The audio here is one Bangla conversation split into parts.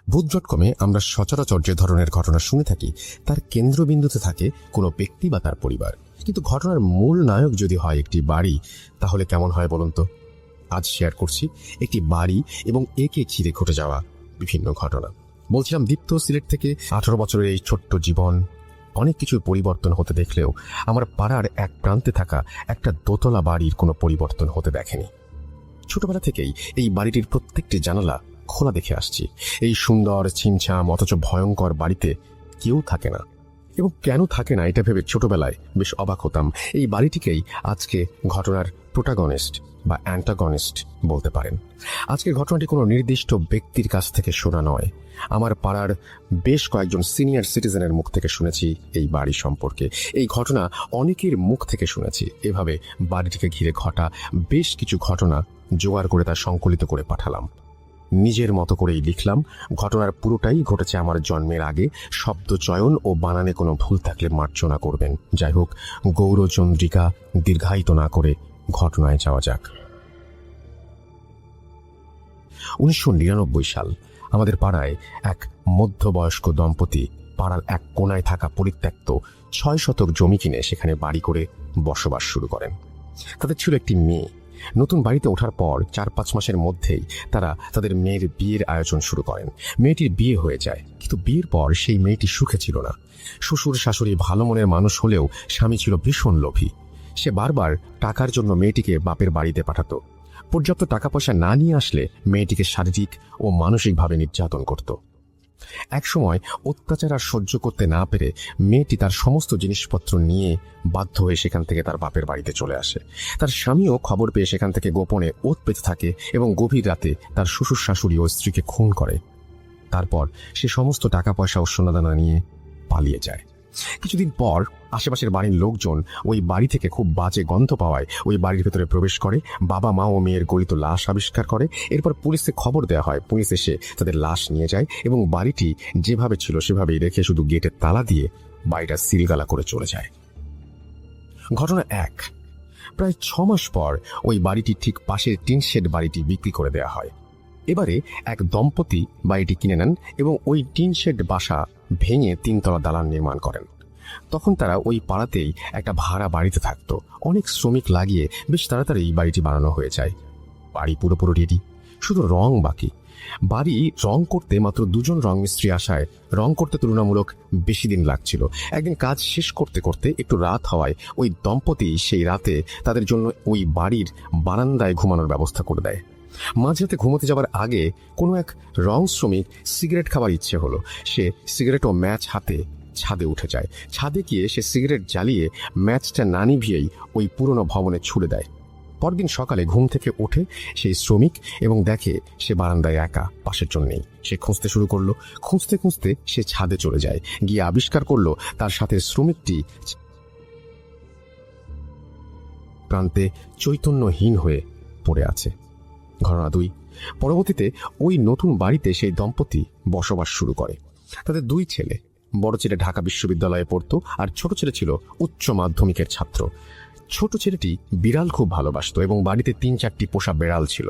ভূত.কমে আমরা সচরাচর যে ধরনের ঘটনা শুনে থাকি তার কেন্দ্রবিন্দুতে থাকে কোনো ব্যক্তি বা তার পরিবার, কিন্তু ঘটনার মূল নায়ক যদি হয় একটি বাড়ি, তাহলে কেমন হয় বলুন তো? আজ শেয়ার করছি একটি বাড়ি এবং একে ঘিরে ঘটে যাওয়া বিভিন্ন ঘটনা। বলছিলাম দীপ্ত সিলেট থেকে 18 বছরের এই ছোট্ট জীবন অনেক কিছুর পরিবর্তন হতে দেখলেও আমার পাড়ার এক প্রান্তে থাকা একটা দোতলা বাড়ির কোনো পরিবর্তন হতে দেখেনি। ছোটবেলা থেকেই এই বাড়িটির প্রত্যেকটি জানালা খোলা দেখে আসছি। এই সুন্দর ছিমছাম অথচ ভয়ঙ্কর বাড়িতে কেউ থাকে না, এবং কেন থাকে না এটা ভেবে ছোটবেলায় বেশ অবাক হতাম। এই বাড়িটিকেই আজকে ঘটনার প্রোটাগনিস্ট বা অ্যান্টাগনিস্ট বলতে পারেন। আজকের ঘটনাটি কোনো নির্দিষ্ট ব্যক্তির কাছ থেকে শোনা নয়, আমার পাড়ার বেশ কয়েকজন সিনিয়র সিটিজেনের মুখ থেকে শুনেছি এই বাড়ি সম্পর্কে। এই ঘটনা অনেকের মুখ থেকে শুনেছি। এভাবে বাড়িটিকে ঘিরে ঘটা বেশ কিছু ঘটনা জোগাড় করে তা সংকলিত করে পাঠালাম। নিজের মতো করেই লিখলাম। ঘটনার পুরোটাই ঘটেছে আমার জন্মের আগে। শব্দ চয়ন ও বানানে কোনো ভুল থাকলে মার্জনা করবেন। যাই হোক, গৌরচন্দ্রিকা দীর্ঘায়িত না করে ঘটনায় যাওয়া যাক। 1999 সাল। আমাদের পাড়ায় এক মধ্যবয়স্ক দম্পতি পাড়ার এক কোনায় থাকা পরিত্যক্ত 6 শতক জমি কিনে সেখানে বাড়ি করে বসবাস শুরু করেন। তাদের ছিল একটি মেয়ে। নতুন বাড়িতে ওঠার পর 4-5 মাসের মধ্যেই তারা তাদের মেয়ের বিয়ের আয়োজন শুরু করেন। মেয়েটির বিয়ে হয়ে যায়, কিন্তু বিয়ের পর সেই মেয়েটি সুখে ছিল না। শ্বশুর শাশুড়ি ভালো মনের মানুষ হলেও স্বামী ছিল ভীষণ লোভী। সে বারবার টাকার জন্য মেয়েটিকে বাপের বাড়িতে পাঠাতো। পর্যাপ্ত টাকা পয়সা না নিয়ে আসলে মেয়েটিকে শারীরিক ও মানসিকভাবে নির্যাতন করত। একসময় অত্যাচার আর সহ্য করতে না পেরে মেয়েটি তার সমস্ত জিনিসপত্র নিয়ে বাধ্য হয়ে সেখান থেকে তার বাপের বাড়িতে চলে আসে। তার স্বামীও খবর পেয়ে সেখান থেকে গোপনে ওৎ পেতে থাকে এবং গভীর রাতে তার শ্বশুর শাশুড়ি ও স্ত্রীকে খুন করে। তারপর সে সমস্ত টাকা পয়সা ও সোনাদানা নিয়ে পালিয়ে যায়। কিছুদিন পর আশেপাশের বাড়ির লোকজন ওই বাড়ি থেকে খুব বাজে গন্ধ পাওয়ায় ওই বাড়ির ভেতরে প্রবেশ করে। বাবা মা ও মেয়ের গলিত লাশ আবিষ্কার করে। এরপর পুলিশে খবর দেওয়া হয়। পুলিশ এসে তাদের লাশ নিয়ে যায় এবং বাড়িটি যেভাবে ছিল সেভাবেই রেখে শুধু গেটের তালা দিয়ে বাড়িটা সিলগালা করে চলে যায়। ঘটনা 1। প্রায় 6 মাস পর ওই বাড়িটি ঠিক পাশের টিন শেড বাড়িটি বিক্রি করে দেওয়া হয়। এবারে এক দম্পতি বাড়িটি কিনে নেন এবং ওই টিন শেড বাসা ভেঙে 3 তলা দালান নির্মাণ করেন। তখন তারা ওই পাড়াতেই একটা ভাড়া বাড়িতে থাকতো। অনেক শ্রমিক লাগিয়ে বেশ তাড়াতাড়ি এই বাড়িটি বানানো হয়ে যায়। বাড়ি পুরোপুরি রেডি, শুধু রং বাকি। বাড়ি রং করতে মাত্র 2 জন রং মিস্ত্রি আসায় রং করতে তুলনামূলক বেশি দিন লাগছিল। একদিন কাজ শেষ করতে করতে একটু রাত হওয়ায় ওই দম্পতি সেই রাতে তাদের জন্য ওই বাড়ির বারান্দায় ঘুমানোর ব্যবস্থা করে দেয়। মাঝরাতে ঘুমোতে যাবার আগে কোনো এক রং শ্রমিক সিগারেট খাবার ইচ্ছে হলো। সে সিগারেট ও ম্যাচ হাতে ছাদে উঠে যায়। ছাদে গিয়ে সে সিগারেট জ্বালিয়ে ম্যাচটা না নিভিয়েই ওই পুরনো ভবনে ছুড়ে দেয়। পরদিন সকালে ঘুম থেকে ওঠে সেই শ্রমিক এবং দেখে সে বারান্দায় একা, পাশের জন নেই। সে খুঁজতে শুরু করলো। খুঁজতে খুঁজতে সে ছাদে চলে যায়। গিয়ে আবিষ্কার করলো তার সাথে শ্রমিকটি প্রান্তে চৈতন্যহীন হয়ে পড়ে আছে। ঘটনা 2। পরবর্তীতে ওই নতুন বাড়িতে সেই দম্পতি বসবাস শুরু করে। তাদের 2 ছেলে। বড় ছেলে ঢাকা বিশ্ববিদ্যালয়ে পড়তো আর ছোট ছেলে ছিল উচ্চ মাধ্যমিকের ছাত্র। ছোট ছেলেটি বিড়াল খুব ভালোবাসতো এবং বাড়িতে 3-4টি পোষা বেড়াল ছিল।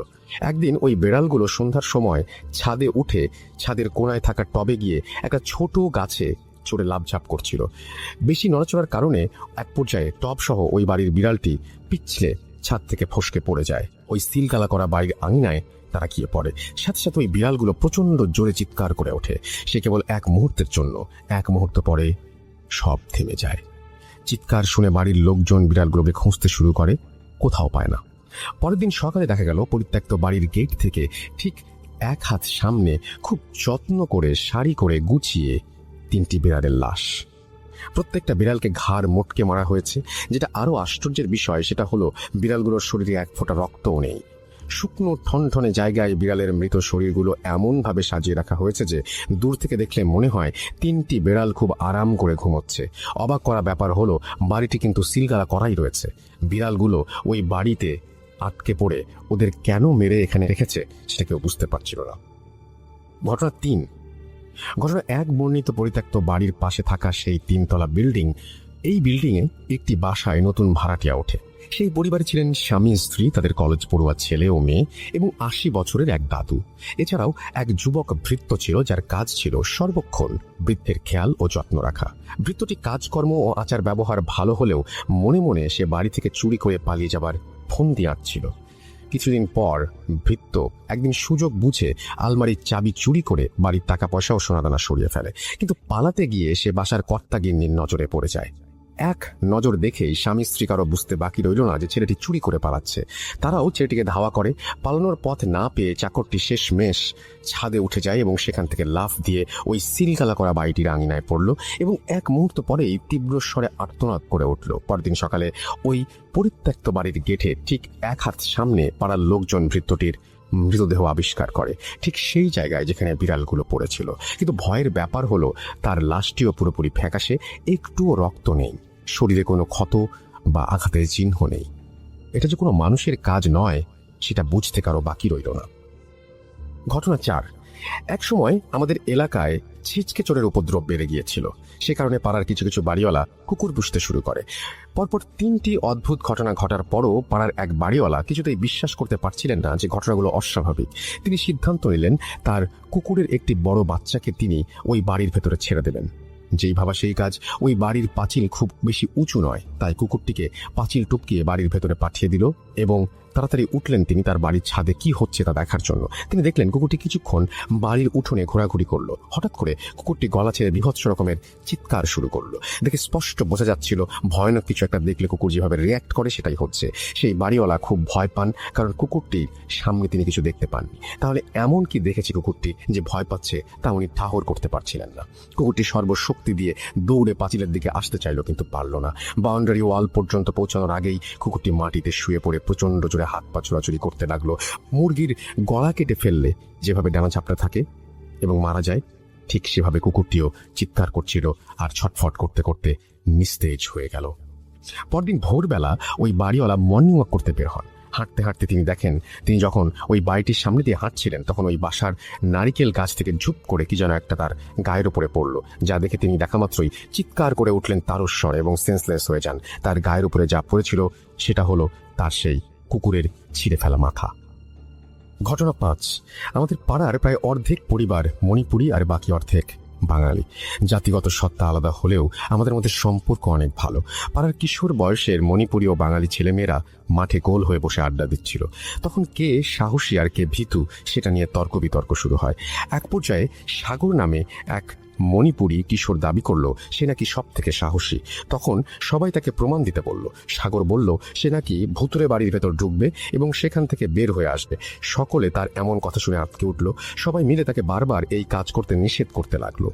একদিন ওই বেড়ালগুলো সন্ধ্যার সময় ছাদে উঠে ছাদের কোনায় থাকা টবে গিয়ে একটা ছোট গাছে চড়ে লাফঝাপ করছিল। বেশি নড়াচড়ার কারণে এক পর্যায়ে টব সহ ওই বাড়ির বিড়ালটি পিছলে ছাদ থেকে ফসকে পড়ে যায়। ওই সিলগালা করা বাড়ির আঙিনায় তারা গিয়ে পড়ে। সাথে সাথে ওই বিড়ালগুলো প্রচন্ড জোরে চিৎকার করে ওঠে। সে কেবল 1 মুহূর্তের জন্য। 1 মুহূর্ত পরে সব থেমে যায়। চিৎকার শুনে বাড়ির লোকজন বিড়ালগুলোকে খুঁজতে শুরু করে, কোথাও পায় না। পরের দিন সকালে দেখা গেল পরিত্যক্ত বাড়ির গেট থেকে ঠিক 1 হাত সামনে খুব যত্ন করে সারি করে গুছিয়ে 3টি বিড়ালের লাশ। প্রত্যেকটা বিড়ালকে ঘাড় মোটকে মারা হয়েছে। যেটা আরো আশ্চর্যের বিষয় সেটা হলো বিড়ালগুলোর শরীরে 1 ফোঁটা রক্তও নেই। শুকনো ঠনঠনে জায়গায় বিড়ালের মৃত শরীরগুলো এমনভাবে সাজিয়ে রাখা হয়েছে যে দূর থেকে দেখলে মনে হয় 3টি বিড়াল খুব আরাম করে ঘুমোচ্ছে। অবাক করা ব্যাপার হলো বাড়িটি কিন্তু সিলগালা করাই রয়েছে। বিড়ালগুলো ওই বাড়িতে আটকে পড়ে ওদের কেন মেরে এখানে রেখেছে সেটা কেউ বুঝতে পারছিল না। ঘটনা 3। ঘটনা 1 বর্ণিত পরিত্যক্ত বাড়ির পাশে থাকা সেই 3 তলা বিল্ডিং। এই বিল্ডিংয়ে একটি বাসায় নতুন ভাড়াটিয়া ওঠে। সেই পরিবারে ছিলেন স্বামী স্ত্রী, তাদের কলেজ পড়ুয়া ছেলে ও মেয়ে এবং ৮০ বছরের এক দাদু। এছাড়াও এক যুবক ভৃত্য ছিল, যার কাজ ছিল সর্বক্ষণ বৃদ্ধের খেয়াল ও যত্ন রাখা। ভৃত্যটি কাজকর্ম ও আচার ব্যবহার ভালো হলেও মনে মনে সে বাড়ি থেকে চুরি করে পালিয়ে যাবার ফন্দি আঁটছিল। কিছুদিন পর ভৃত্য একদিন সুযোগ বুঝে আলমারির চাবি চুরি করে বাড়ির টাকা পয়সা ও সোনাদানা সরিয়ে ফেলে, কিন্তু পালাতে গিয়ে সে বাসার কর্তাগিন্নির নজরে পড়ে যায়। এক নজর দেখেই স্বামী স্ত্রী কারো বুঝতে বাকি রইল না যে ছেলেটি চুরি করে পালাচ্ছে। তারাও ছেলেটিকে ধাওয়া করে। পালানোর পথ না পেয়ে চাকরটি শেষমেশ ছাদে উঠে যায় এবং সেখান থেকে লাফ দিয়ে ওই সিলগালা করা বাড়িটির আঙিনায় পড়ল এবং এক মুহূর্ত পরেই তীব্র স্বরে আর্তনাদ করে উঠল। পরদিন সকালে ওই পরিত্যক্ত বাড়ির গেটে ঠিক এক হাত সামনে পাড়ার লোকজন ভৃত্যটির মৃতদেহ আবিষ্কার করে, ঠিক সেই জায়গায় যেখানে বিড়ালগুলো পড়েছিল। কিন্তু ভয়ের ব্যাপার হলো তার লাশটিও পুরোপুরি ফ্যাকাশে, একটুও রক্ত নেই, শরীরে কোনো ক্ষত বা আঘাতের চিহ্ন নেই। এটা যে কোনো মানুষের কাজ নয় সেটা বুঝতে কারো বাকি রইল না। ঘটনা ৪। এক সময় আমাদের এলাকায় ছিচকে চোরের উপদ্রব বেড়ে গিয়েছিল। সে কারণে পাড়ার কিছু কিছু বাড়িওয়ালা কুকুর পুষতে শুরু করে। পরপর ৩টি অদ্ভুত ঘটনা ঘটার পরও পাড়ার এক বাড়িওয়ালা কিছুতেই বিশ্বাস করতে পারছিলেন না যে ঘটনাগুলো অস্বাভাবিক। তিনি সিদ্ধান্ত নিলেন তার কুকুরের একটি বড় বাচ্চাকে তিনি ওই বাড়ির ভেতরে ছেড়ে দেবেন। যেই ভাবা সেই কাজ। ওই বাড়ির পাঁচিল খুব বেশি উঁচু নয়, তাই কুকুরটিকে পাঁচিল টপকিয়ে বাড়ির ভেতরে পাঠিয়ে দিল এবং তাড়াতাড়ি উঠলেন তিনি তার বাড়ির ছাদে কি হচ্ছে তা দেখার জন্য। তিনি দেখলেন কুকুরটি কিছুক্ষণ বাড়ির উঠোনে ঘোরাঘুরি করলো। হঠাৎ করে কুকুরটি গলা ছেড়ে বীভৎস রকমের চিৎকার শুরু করলো। দেখে স্পষ্ট বোঝা যাচ্ছিল ভয়ানক কিছু একটা দেখলে কুকুর যেভাবে রিয়্যাক্ট করে সেটাই হচ্ছে। সেই বাড়িওয়ালা খুব ভয় পান, কারণ কুকুরটির সামনে তিনি কিছু দেখতে পাননি। তাহলে এমন কি দেখেছে কুকুরটি যে ভয় পাচ্ছে তা উনি ঠাহর করতে পারছিলেন না। কুকুরটি সর্বশক্তি দিয়ে দৌড়ে পাঁচিলের দিকে আসতে চাইল, কিন্তু পারল না। বাউন্ডারি ওয়াল পর্যন্ত পৌঁছানোর আগেই কুকুরটি মাটিতে শুয়ে পড়ে প্রচন্ড জোরে হাত পা ছোড়াছুড়ি করতে লাগলো। মুরগির গলা কেটে ফেললে যেভাবে ডানা চাপড়া থাকে এবং মারা যায়, ঠিক সেভাবে কুকুরটিও চিৎকার করছিল আর ছটফট করতে করতে নিস্তেজ হয়ে গেল। পরদিন ভোরবেলা ওই বাড়িওয়ালা মর্নিং ওয়াক করতে বের হন। হাঁটতে হাঁটতে তিনি দেখেন, তিনি যখন ওই বাড়িটির সামনে দিয়ে হাঁটছিলেন তখন ওই বাসার নারিকেল গাছ থেকে ঝুপ করে কি যেন একটা তার গায়ের উপরে পড়লো, যা দেখে তিনি দেখা মাত্রই চিৎকার করে উঠলেন তারস্বর এবং সেন্সলেস হয়ে যান। তার গায়ের উপরে যা পড়েছিল সেটা হলো তার সেই কুকুরের ছিঁড়ে ফেলা মাথা। ঘটনা ৫। আমাদের পাড়ার প্রায় অর্ধেক পরিবার মণিপুরি আর বাকি অর্ধেক বাঙালি। জাতিগত সত্তা আলাদা হলেও আমাদের মধ্যে সম্পর্ক অনেক ভালো। পাড়ার কিশোর বয়সের মণিপুরি ও বাঙালি ছেলেমেয়েরা মাঠে গোল হয়ে বসে আড্ডা দিচ্ছিল। তখন কে সাহসী আর কে ভীতু সেটা নিয়ে তর্ক বিতর্ক শুরু হয়। এক পর্যায়ে সাগর নামে এক মণিপুরি কিশোর দাবি করলো সে নাকি সব থেকে সাহসী। তখন সবাই তাকে প্রমাণ দিতে বলল। সাগর বলল সে নাকি ভুতুরে বাড়ির ভেতর ঢুকবে এবং সেখান থেকে বের হয়ে আসবে। সকলে তার এমন কথা শুনে আটকে উঠল। সবাই মিলে তাকে বারবার এই কাজ করতে নিষেধ করতে লাগলো।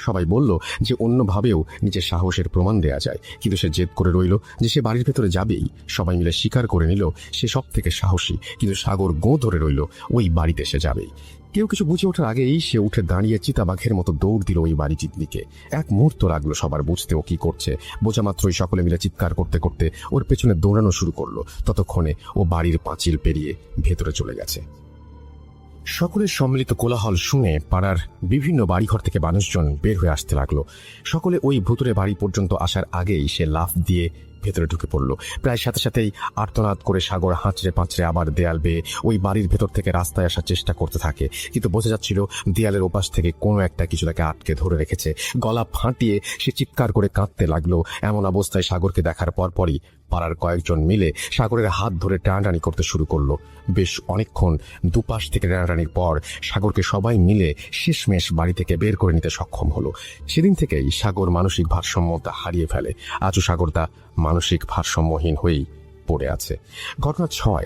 সবাই বলল যে অন্যভাবেও নিজের সাহসের প্রমাণ দেয়া যায়, কিন্তু সে জেদ করে রইল যে সে বাড়ির ভেতরে যাবেই। সবাই মিলে স্বীকার করে নিল সে সব থেকে সাহসী, কিন্তু সাগর গোঁ ধরে রইল ওই বাড়িতে সে যাবেই। কেউ কিছু বুঝে ওঠার আগেই সে উঠে দাঁড়িয়ে চিতাবাঘের মতো দৌড় দিল ওই বাড়িটির দিকে। এক মুহূর্ত লাগলো সবার বুঝতে ও কি করছে। বোঝা মাত্রই সকলে মিলে চিৎকার করতে করতে ওর পেছনে দৌড়ানো শুরু করলো। ততক্ষণে ও বাড়ির পাঁচিল পেরিয়ে ভেতরে চলে গেছে। সকলের সম্মিলিত কোলাহল শুনে পাড়ার বিভিন্ন বাড়িঘর থেকে মানুষজন বের হয়ে আসতে লাগলো। সকলে ওই ভুতুরে বাড়ি পর্যন্ত আসার আগেই সে লাফ দিয়ে ভেতরে ঢুকে পড়ল। প্রায় সাথে সাথেই আর্তনাদ করে সাগর হাঁচড়ে পাঁচড়ে আবার দেয়াল বেয়ে ওই বাড়ির ভেতর থেকে রাস্তায় আসার চেষ্টা করতে থাকে, কিন্তু বোঝা যাচ্ছিল দেয়ালের ওপাশ থেকে কোনো একটা কিছু তাকে আটকে ধরে রেখেছে। গলা ফাটিয়ে সে চিৎকার করে কাঁদতে লাগলো। এমন অবস্থায় সাগরকে দেখার পরপরই পাড়ার কয়েকজন মিলে সাগরের হাত ধরে টানাটানি করতে শুরু করলো। বেশ অনেকক্ষণ দুপাশ থেকে টানাটানির পর সাগরকে সবাই মিলে শেষমেশ বাড়ি থেকে বের করে নিতে সক্ষম হলো। সেদিন থেকেই সাগর মানসিক ভারসাম্যতা হারিয়ে ফেলে। আজও সাগর তা মানসিক ভারসাম্যহীন হয়েই পড়ে আছে। ঘটনা ৬।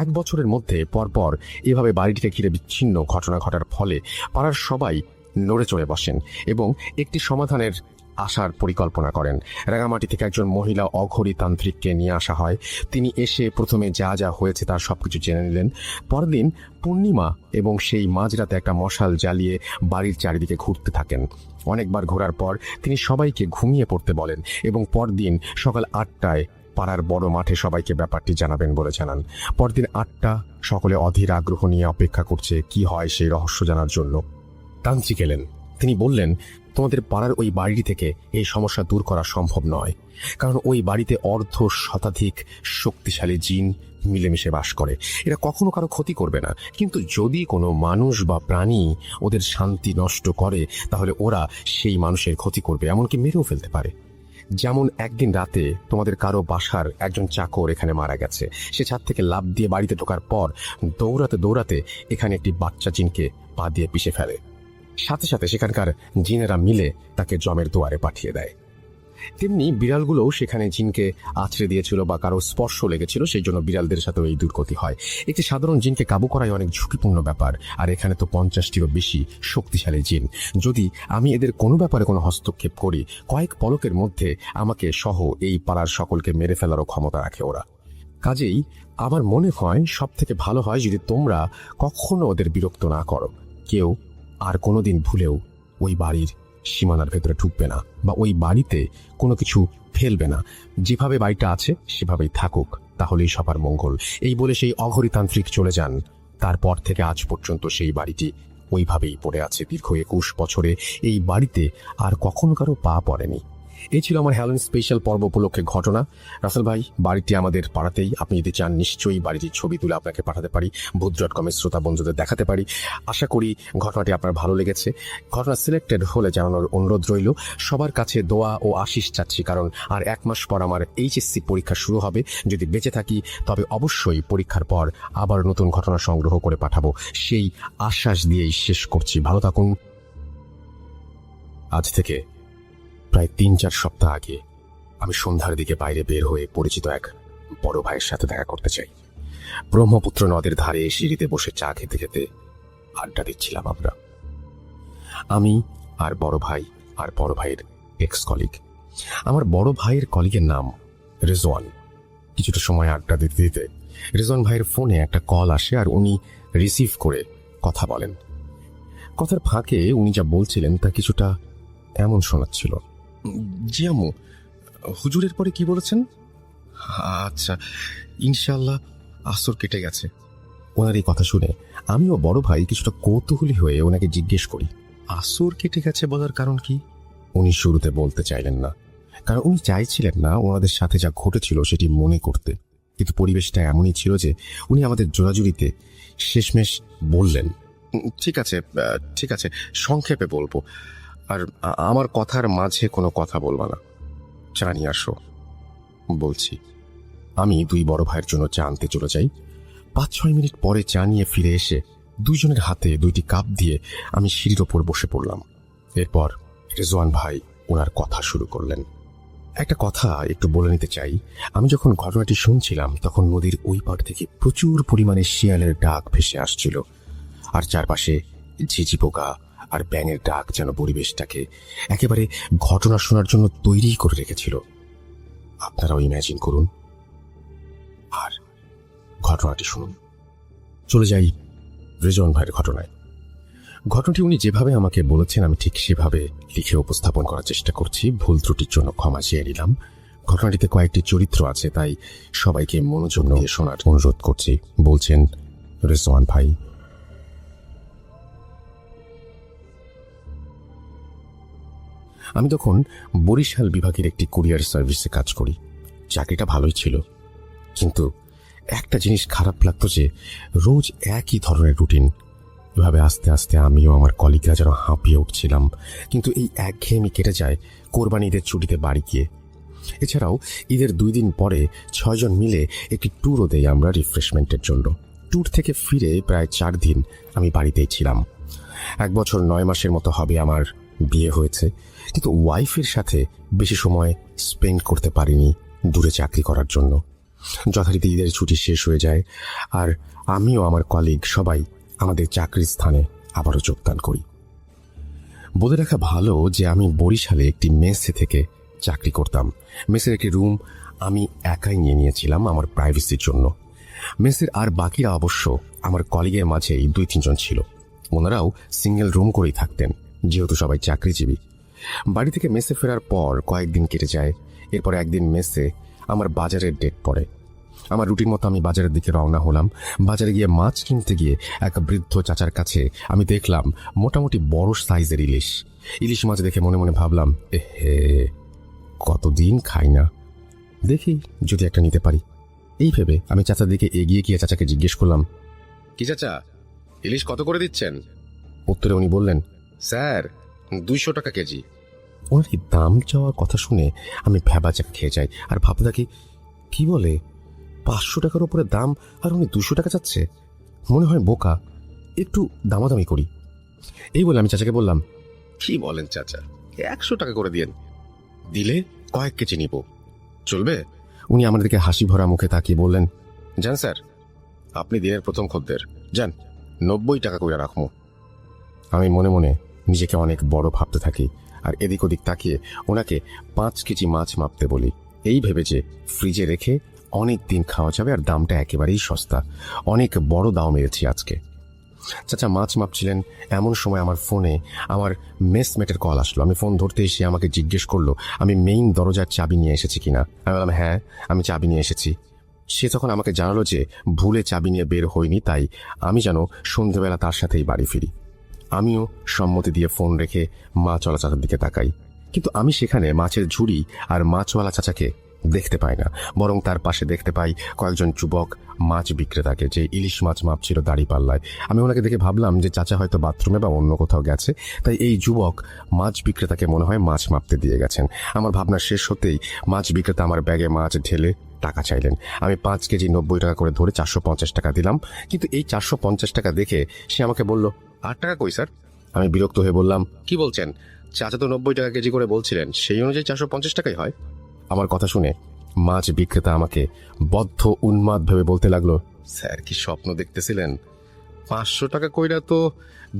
১ বছরের মধ্যে পরপর এভাবে বাড়িটিকে ঘিরে বিচ্ছিন্ন ঘটনা ঘটার ফলে পাড়ার সবাই নড়ে চড়ে বসেন এবং একটি সমাধানের আসার পরিকল্পনা করেন। রাঙামাটি থেকে একজন মহিলা অঘরী তান্ত্রিককে নিয়ে আসা হয়। তিনি এসে প্রথমে যা যা হয়েছে তার সবকিছু জেনে নিলেন। পরদিন পূর্ণিমা এবং সেই মাঝরাতে একটা মশাল জ্বালিয়ে বাড়ির চারিদিকে ঘুরতে থাকেন। অনেকবার ঘোরার পর তিনি সবাইকে ঘুমিয়ে পড়তে বলেন এবং পরদিন সকাল ৮টায় পাড়ার বড় মাঠে সবাইকে ব্যাপারটি জানাবেন বলে জানান। পরদিন ৮টা, সকলে অধীর আগ্রহ নিয়ে অপেক্ষা করছে কি হয় সেই রহস্য জানার জন্য। তান্ত্রিক এলেন। তিনি বললেন, তোমাদের পাড়ার ওই বাড়িটি থেকে এই সমস্যা দূর করা সম্ভব নয়, কারণ ওই বাড়িতে অর্ধ শতাধিক শক্তিশালী জিন মিলেমিশে বাস করে। এরা কখনো কারো ক্ষতি করবে না, কিন্তু যদি কোনো মানুষ বা প্রাণী ওদের শান্তি নষ্ট করে তাহলে ওরা সেই মানুষের ক্ষতি করবে, এমনকি মেরেও ফেলতে পারে। যেমন একদিন রাতে তোমাদের কারো বাসার একজন চাকর এখানে মারা গেছে। সে ছাদ থেকে লাফ দিয়ে বাড়িতে ঢোকার পর দৌড়াতে দৌড়াতে এখানে একটি বাচ্চা জিনকে পা দিয়ে পিষে ফেলে। সাথে সাথে সেখানকার জিনেরা মিলে তাকে জমের দুয়ারে পাঠিয়ে দেয়। তেমনি বিড়ালগুলোও সেখানে জিনকে আছড়ে দিয়েছিল বা কারো স্পর্শ লেগেছিল, সেই জন্য বিড়ালদের সাথেও এই দুর্গতি হয়। একটি সাধারণ জিনকে কাবু করাই অনেক ঝুঁকিপূর্ণ ব্যাপার, আর এখানে তো 50টিরও বেশি শক্তিশালী জিন। যদি আমি এদের কোনো ব্যাপারে কোনো হস্তক্ষেপ করি, কয়েক পলকের মধ্যে আমাকে সহ এই পাড়ার সকলকে মেরে ফেলারও ক্ষমতা রাখে ওরা। কাজেই আমার মনে হয় সব থেকে ভালো হয় যদি তোমরা কখনো ওদের বিরক্ত না করো। কেউ আর কোনোদিন ভুলেও ওই বাড়ির সীমানার ভেতরে ঢুকবে না বা ওই বাড়িতে কোনো কিছু ফেলবে না। যেভাবে বাড়িটা আছে সেভাবেই থাকুক, তাহলেই সবার মঙ্গল। এই বলে সেই অঘরীতান্ত্রিক চলে যান। তারপর থেকে আজ পর্যন্ত সেই বাড়িটি ওইভাবেই পড়ে আছে। দীর্ঘ 21 বছরে এই বাড়িতে আর কখনো কারো পা পড়েনি। এই ছিল আমার হ্যালোইন স্পেশাল পর্ব উপলক্ষে ঘটনা। রাসেল ভাই, বাড়িটি আমাদের পাড়াতেই। আপনি যদি চান নিশ্চয়ই বাড়িটির ছবি তুলে আপনাকে পাঠাতে পারি, ভূত.com-এর শ্রোতা বন্ধুদের দেখাতে পারি। আশা করি ঘটনাটি আপনার ভালো লেগেছে। ঘটনা সিলেক্টেড হলে জানানোর অনুরোধ রইল। সবার কাছে দোয়া ও আশিস চাচ্ছি, কারণ আর 1 মাস পর আমার HSC পরীক্ষা শুরু হবে। যদি বেঁচে থাকি তবে অবশ্যই পরীক্ষার পর আবার নতুন ঘটনা সংগ্রহ করে পাঠাবো, সেই আশ্বাস দিয়েই শেষ করছি। ভালো থাকুন। আজ থেকে প্রায় 3-4 সপ্তাহ আগে আমি সন্ধ্যার দিকে বাইরে বের হয়ে পরিচিত এক বড় ভাইয়ের সাথে দেখা করতে চাই। ব্রহ্মপুত্র নদের ধারে সিঁড়িতে বসে চা খেতে খেতে আড্ডা দিচ্ছিলাম আমরা, আমি আর বড় ভাই আর বড় ভাইয়ের এক্স কলিগ। আমার বড় ভাইয়ের কলিগের নাম রেজওয়ান। কিছুটা সময় আড্ডা দিতে দিতে রেজওয়ান ভাইয়ের ফোনে একটা কল আসে আর উনি রিসিভ করে কথা বলেন। কথার ফাঁকে উনি যা বলছিলেন তা কিছুটা এমন শোনাচ্ছিল, জি আম্মু, হুজুরের পরে কি বলেছেন? আচ্ছা, ইনশাআল্লাহ আসর কেটে গেছে। ওনার এই কথা শুনে আমি ও বড় ভাই কিছুটা কৌতূহলী হয়ে ওনাকে জিজ্ঞেস করি, আসর কেটে গেছে বলার কারণ কি? উনি শুরুতে বলতে চাইলেন না, কারণ উনি চাইছিলেন না ওনাদের সাথে যা ঘটেছিল সেটি মনে করতে। কিন্তু পরিবেশটা এমনই ছিল যে উনি আমাদের জোরাজুরিতে শেষমেশ বললেন, ঠিক আছে ঠিক আছে, সংক্ষেপে বলবো, আর আমার কথার মাঝে কোনো কথা বলবা না। চা নিয়ে আসো। বলছি। আমি 2 বড় ভাইয়ের জন্য চা আনতে চলে যাই। 5-6 মিনিট পরে চা নিয়ে ফিরে এসে দুইজনের হাতে 2টি কাপ দিয়ে আমি সিঁড়ির ওপর বসে পড়লাম। এরপর রেজওয়ান ভাই ওনার কথা শুরু করলেন। একটা কথা একটু বলে নিতে চাই, আমি যখন ঘটনাটি শুনছিলাম তখন নদীর ওই পাড় থেকে প্রচুর পরিমাণে শিয়ালের ডাক ভেসে আসছিল, আর চারপাশে ঝিঝি পোকা আর ব্যাঙের ডাক যেন পরিবেশটাকে একেবারে ঘটনা শোনার জন্য তৈরি করে রেখেছিল। আপনারাও ইম্যাজিন করুন আর ঘটনাটি শুনুন। চলে যাই রেজওয়ান ভাইয়ের ঘটনায়। ঘটনাটি উনি যেভাবে আমাকে বলেছেন আমি ঠিক সেভাবে লিখে উপস্থাপন করার চেষ্টা করছি। ভুল ত্রুটির জন্য ক্ষমা চেয়ে নিলাম। ঘটনাটিতে কয়েকটি চরিত্র আছে, তাই সবাইকে মনোযোগ দিয়ে শোনার অনুরোধ করছি। বলছেন রেজওয়ান ভাই। আমি তখন বরিশাল বিভাগের একটি কুরিয়ার সার্ভিসে কাজ করি। চাকরিটা ভালোই ছিল, কিন্তু একটা জিনিস খারাপ লাগতো যে রোজ একই ধরনের রুটিন। এভাবে আস্তে আস্তে আমিও আমার কলিগরা যেন হাঁপিয়ে উঠছিলাম। কিন্তু এই একঘেয়েমি কেটে যায় কোরবানি ঈদের ছুটিতে বাড়ি গিয়ে। এছাড়াও ঈদের 2 দিন পরে 6 জন মিলে একটি ট্যুরও দেই আমরা রিফ্রেশমেন্টের জন্য। ট্যুর থেকে ফিরে প্রায় 4 দিন আমি বাড়িতেই ছিলাম। 1 বছর 9 মাসের মতো হবে আমার বিয়ে হয়েছে, কিন্তু ওয়াইফের সাথে বেশি সময় স্পেন্ড করতে পারিনি দূরে চাকরি করার জন্য। যথারীতি ঈদের ছুটি শেষ হয়ে যায় আর আমিও আমার কলিগ সবাই আমাদের চাকরির স্থানে আবারও যোগদান করি। বলে রাখা ভালো যে আমি বরিশালে একটি মেসে থেকে চাকরি করতাম। মেসের একটি রুম আমি একাই নিয়ে নিয়েছিলাম আমার প্রাইভেসির জন্য। মেসের আর বাকিরা অবশ্য আমার কলিগের মাঝেই 2-3 জন ছিল। ওনারাও সিঙ্গেল রুম করেই থাকতেন, যেহেতু সবাই চাকরিজীবী। বাড়ি থেকে মেসে ফেরার পর কয়েকদিন কেটে যায়। এরপর একদিন মেসে আমার বাজারের ডেট পড়ে। আমার রুটিন মতো আমি বাজারের দিকে রওনা হলাম। বাজারে গিয়ে মাছ কিনতে গিয়ে এক বৃদ্ধ চাচার কাছে আমি দেখলাম মোটামুটি বড় সাইজের ইলিশ। ইলিশ মাছ দেখে মনে মনে ভাবলাম, এহে, কতদিন খাই না, দেখি যদি একটা নিতে পারি। এই ভেবে আমি চাচার দিকে এগিয়ে গিয়ে চাচাকে জিজ্ঞেস করলাম, কি চাচা, ইলিশ কত করে দিচ্ছেন? উত্তরে উনি বললেন, স্যার 200 টাকা কেজি। ওনার এই দাম চাওয়ার কথা শুনে আমি ভ্যাবাচাক খেয়ে যাই আর ভাবতে থাকি, কি বলে 500 টাকার উপরে দাম, আর উনি 200 টাকা চাচ্ছে। মনে হয় বোকা, একটু দামাদামি করি। এই বলে আমি চাচাকে বললাম, কি বলেন চাচা, 100 টাকা করে দিয়েন, দিলে কয়েক কেজি নিব, চলবে? উনি আমার দিকে হাসি ভরা মুখে তাকিয়ে বললেন, যান স্যার, আপনি দিনের প্রথম খদ্দের, যান 90 টাকা করে রাখবো। আমি মনে মনে নিজেকে অনেক বড় ভাবতে থাকি আর এদিক ওদিক তাকিয়ে ওনাকে 5 কেজি মাছ মাপতে বলি, এই ভেবে যে ফ্রিজে রেখে অনেক দিন খাওয়া যাবে আর দামটা একেবারেই সস্তা। অনেক বড় দাম মেরেছি আজকে। চাচা মাছ মাপছিলেন, এমন সময় আমার ফোনে আমার মেসমেটের কল আসলো। আমি ফোন ধরতে এসে আমাকে জিজ্ঞেস করলো আমি মেইন দরজার চাবি নিয়ে এসেছি কিনা। আমি বললাম, হ্যাঁ, আমি চাবি নিয়ে এসেছি। সে তখন আমাকে জানালো যে ভুলে চাবি নিয়ে বের হয়নি, তাই আমি যেন সন্ধেবেলা তার সাথেই বাড়ি ফিরি। আমিও সম্মতি দিয়ে ফোন রেখে মাছওয়ালা চাচার দিকে তাকাই, কিন্তু আমি সেখানে মাছের ঝুড়ি আর মাছওয়ালা চাচাকে দেখতে পাই না, বরং তার পাশে দেখতে পাই কয়েকজন যুবক মাছ বিক্রেতাকে, যে ইলিশ মাছ মাপছিল দাড়ি পাল্লায়। আমি ওনাকে দেখে ভাবলাম যে চাচা হয়তো বাথরুমে বা অন্য কোথাও গেছে, তাই এই যুবক মাছ বিক্রেতাকে মনে হয় মাছ মাপতে দিয়ে গেছেন। আমার ভাবনা শেষ হতেই মাছ বিক্রেতা আমার ব্যাগে মাছ ঢেলে টাকা চাইলেন। আমি 5 কেজি 90 টাকা করে ধরে 450 টাকা দিলাম, কিন্তু এই 450 টাকা দেখে সে আমাকে বলল, 8 টাকা কই স্যার? আমি বিরক্ত হয়ে বললাম, কি বলছেন, চাচা তো 90 টাকা কেজি করে বলছিলেন, সেই অনুযায়ী 450 টাকাই হয়। আমার কথা শুনে মাছ বিক্রেতা আমাকে বদ্ধ উন্মাদ ভেবে বলতে লাগলো, স্যার কি স্বপ্ন দেখতেছিলেন? 500 টাকা কইরা তো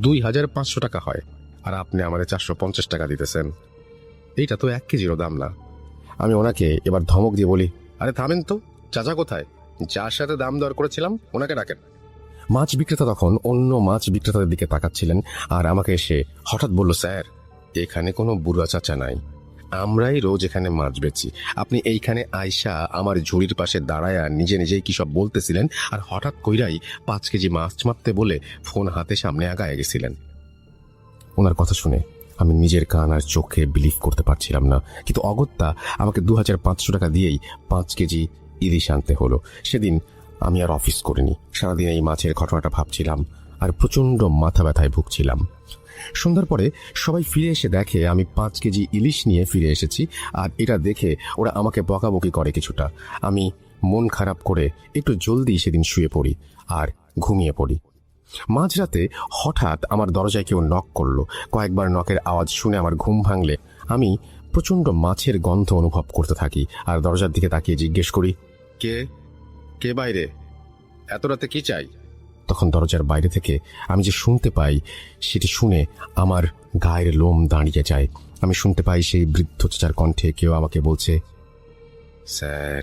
2500 টাকা হয়, আর আপনি আমাদের 450 টাকা দিতেছেন, এইটা তো 1 কেজিরও দাম না। আমি ওনাকে এবার ধমক দিয়ে বলি, আরে থামেন তো, চাচা কোথায়? যার সাথে দাম দর করেছিলাম ওনাকে ডাকেন। মাছ বিক্রেতা তখন অন্য মাছ বিক্রেতাদের দিকে তাকাচ্ছিলেন আর আমাকে এসে হঠাৎ বলল, স্যার এখানে কোনো বুড়া চাচা নাই, আমরাই রোজ এখানে মাছ বেচি। আপনি এইখানে আয়সা আমার ঝুড়ির পাশে দাঁড়ায়া নিজে নিজেই কি সব বলতেছিলেন, আর হঠাৎ কইরাই 5 কেজি মাছ মাপতে বলে ফোন হাতে সামনে আগায় গেছিলেন। ওনার কথা শুনে আমি নিজের কান আর চোখে বিলিভ করতে পারছিলাম না, কিন্তু অগত্যা আমাকে 2500 টাকা দিয়েই 5 কেজি ইলিশ আনতে হলো। সেদিন আমি আর অফিস করিনি, সারাদিন এই মাছের ঘটনাটা ভাবছিলাম আর প্রচন্ড মাথা ব্যথায় ভুগছিলাম। সন্ধ্যার পরে সবাই ফিরে এসে দেখে আমি 5 কেজি ইলিশ নিয়ে ফিরে এসেছি, আর এটা দেখে ওরা আমাকে বকাবকি করে কিছুটা। আমি মন খারাপ করে একটু জলদি সেদিন শুয়ে পড়ি আর ঘুমিয়ে পড়ি। মাঝরাতে হঠাৎ আমার দরজায় কেউ নক করলো। কয়েকবার নকের আওয়াজ শুনে আমার ঘুম ভাঙলে আমি প্রচন্ড মাছের গন্ধ অনুভব করতে থাকি আর দরজার দিকে তাকিয়ে জিজ্ঞেস করি, কে কে বাইরে, এত রাতে কি চাই? তখন দরজার বাইরে থেকে আমি যে শুনতে পাই, সেটি শুনে আমার গায়ের লোম দাঁড়িয়ে যায়। আমি শুনতে পাই সেই বৃদ্ধ চাচার কণ্ঠে কেউ আমাকে বলছে, স্যার,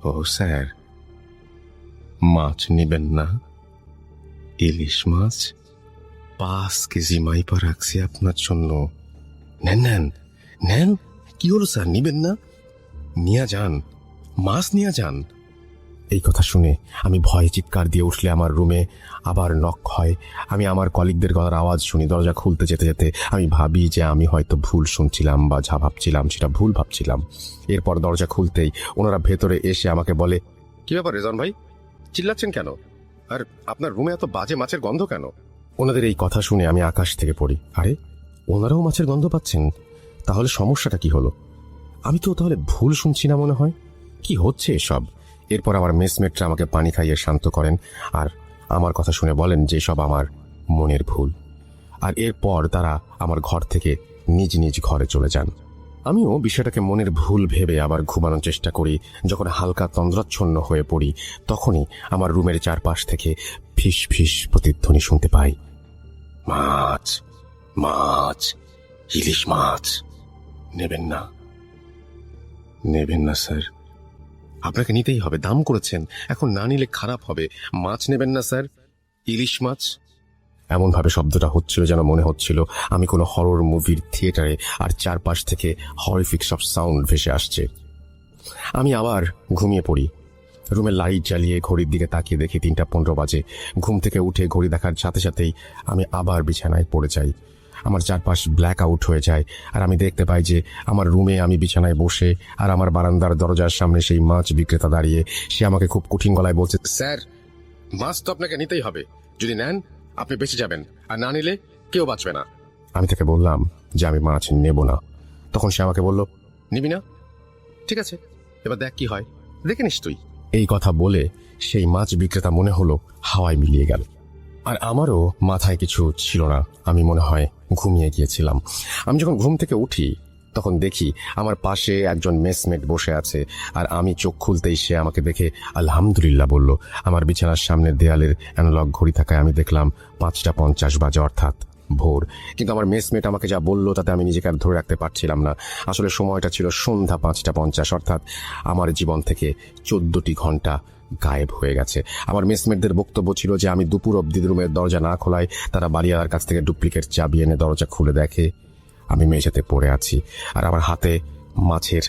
ও স্যার, মাছ নেবেন না? ইলিশ মাছ 5 কেজি মাইপা রাখছি আপনার জন্য, নেন নেন নেন। কি হলো স্যার, নিবেন না? নিয়ে যান, মাছ নিয়ে যান। এই কথা শুনে আমি ভয়ে চিৎকার দিয়ে উঠলে আমার রুমে আবার নক হয়। আমি আমার কলিগদের গলার আওয়াজ শুনি। দরজা খুলতে যেতে যেতে আমি ভাবি যে আমি হয়তো ভুল শুনছিলাম বা যা ভাবছিলাম সেটা ভুল ভাবছিলাম। এরপর দরজা খুলতেই ওনারা ভেতরে এসে আমাকে বলে, কি ব্যাপার রেজন ভাই, চিল্লাচ্ছেন কেন? আর আপনার রুমে এত বাজে মাছের গন্ধ কেন? ওনাদের এই কথা শুনে আমি আকাশ থেকে পড়ি। আরে, ওনারাও মাছের গন্ধ পাচ্ছেন? তাহলে সমস্যাটা কি হলো? আমি তো তাহলে ভুল শুনছি না মনে হয়। কি হচ্ছে এসব? এরপর আমার মেসমেটরা আমাকে পানি খাইয়ে শান্ত করেন আর আমার কথা শুনে বলেন যে সব আমার মনের ভুল। আর এরপর তারা আমার ঘর থেকে নিজ নিজ ঘরে চলে যান। আমিও বিষয়টাকে মনের ভুল ভেবে আবার ঘুমানোর চেষ্টা করি। যখন হালকা তন্দ্রাচ্ছন্ন হয়ে পড়ি, তখনই আমার রুমের চারপাশ থেকে ফিস ফিস প্রতিধ্বনি শুনতে পাই, মাছ মাছ, ইলিশ মাছ নেবেন না? নেবেন না স্যার? আপনাকে নিতেই হবে, দাম করেছেন, এখন না নিলে খারাপ হবে। মাছ নেবেন না স্যার, ইলিশ মাছ? এমন ভাবে শব্দটা হচ্ছিল যেন মনে হচ্ছিল আমি কোনো হরর মুভির থিয়েটারে, আর চারপাশ থেকে হরিফিক সব সাউন্ড ভেসে আসছে। আমি আবার ঘুমিয়ে পড়ি। রুমের লাইট জ্বালিয়ে ঘড়ির দিকে তাকিয়ে দেখি 3:15 বাজে। ঘুম থেকে উঠে ঘড়ি দেখার সাথে সাথেই আমি আবার বিছানায় পড়ে যাই। আমার চারপাশ ব্ল্যাক আউট হয়ে যায়, আর আমি দেখতে পাই যে আমার রুমে আমি বিছানায় বসে, আর আমার বারান্দার দরজার সামনে সেই মাছ বিক্রেতা দাঁড়িয়ে। সে আমাকে খুব কঠিন গলায় বলছে, স্যার, মাছ তো আপনাকে নিতেই হবে। যদি নেন আপনি বেঁচে যাবেন, আর না নিলে কেউ বাঁচবে না। আমি তাকে বললাম যে আমি মাছ নেব না। তখন সে আমাকে বলল, নিবি না? ঠিক আছে, এবার দেখ কি হয়, দেখে নিস তুই। এই কথা বলে সেই মাছ বিক্রেতা মনে হলো হাওয়ায় মিলিয়ে গেল। আর আমারও মাথায় কিছু ছিল না, আমি মনে হয় ঘুমিয়ে গিয়েছিলাম। আমি যখন ঘুম থেকে উঠি তখন দেখি আমার পাশে একজন মেসমেট বসে আছে, আর আমি চোখ খুলতেই সে আমাকে দেখে আলহামদুলিল্লাহ বলল। আমার বিছানার সামনের দেয়ালের অ্যানালগ ঘড়ি থাকায় আমি দেখলাম 5:50 বাজে, অর্থাৎ ভোর। কিন্তু আমার মেসমেট আমাকে যা বলল তাতে আমি নিজেকে আর ধরে রাখতে পারছিলাম না। আসলে সময়টা ছিল সন্ধ্যা 5:50, অর্থাৎ আমার জীবন থেকে 14টি ঘন্টা গায়েব হয়ে গেছে। আমার মেসমেটদের বক্তব্য ছিল যে আমি দুপুর অব্দি রুমের দরজা না খোলায় তারা বাড়িওয়ালার কাছ থেকে ডুপ্লিকেট চাবি এনে দরজা খুলে দেখে আমি মেঝেতে পড়ে আছি, আর আমার হাতে মাছের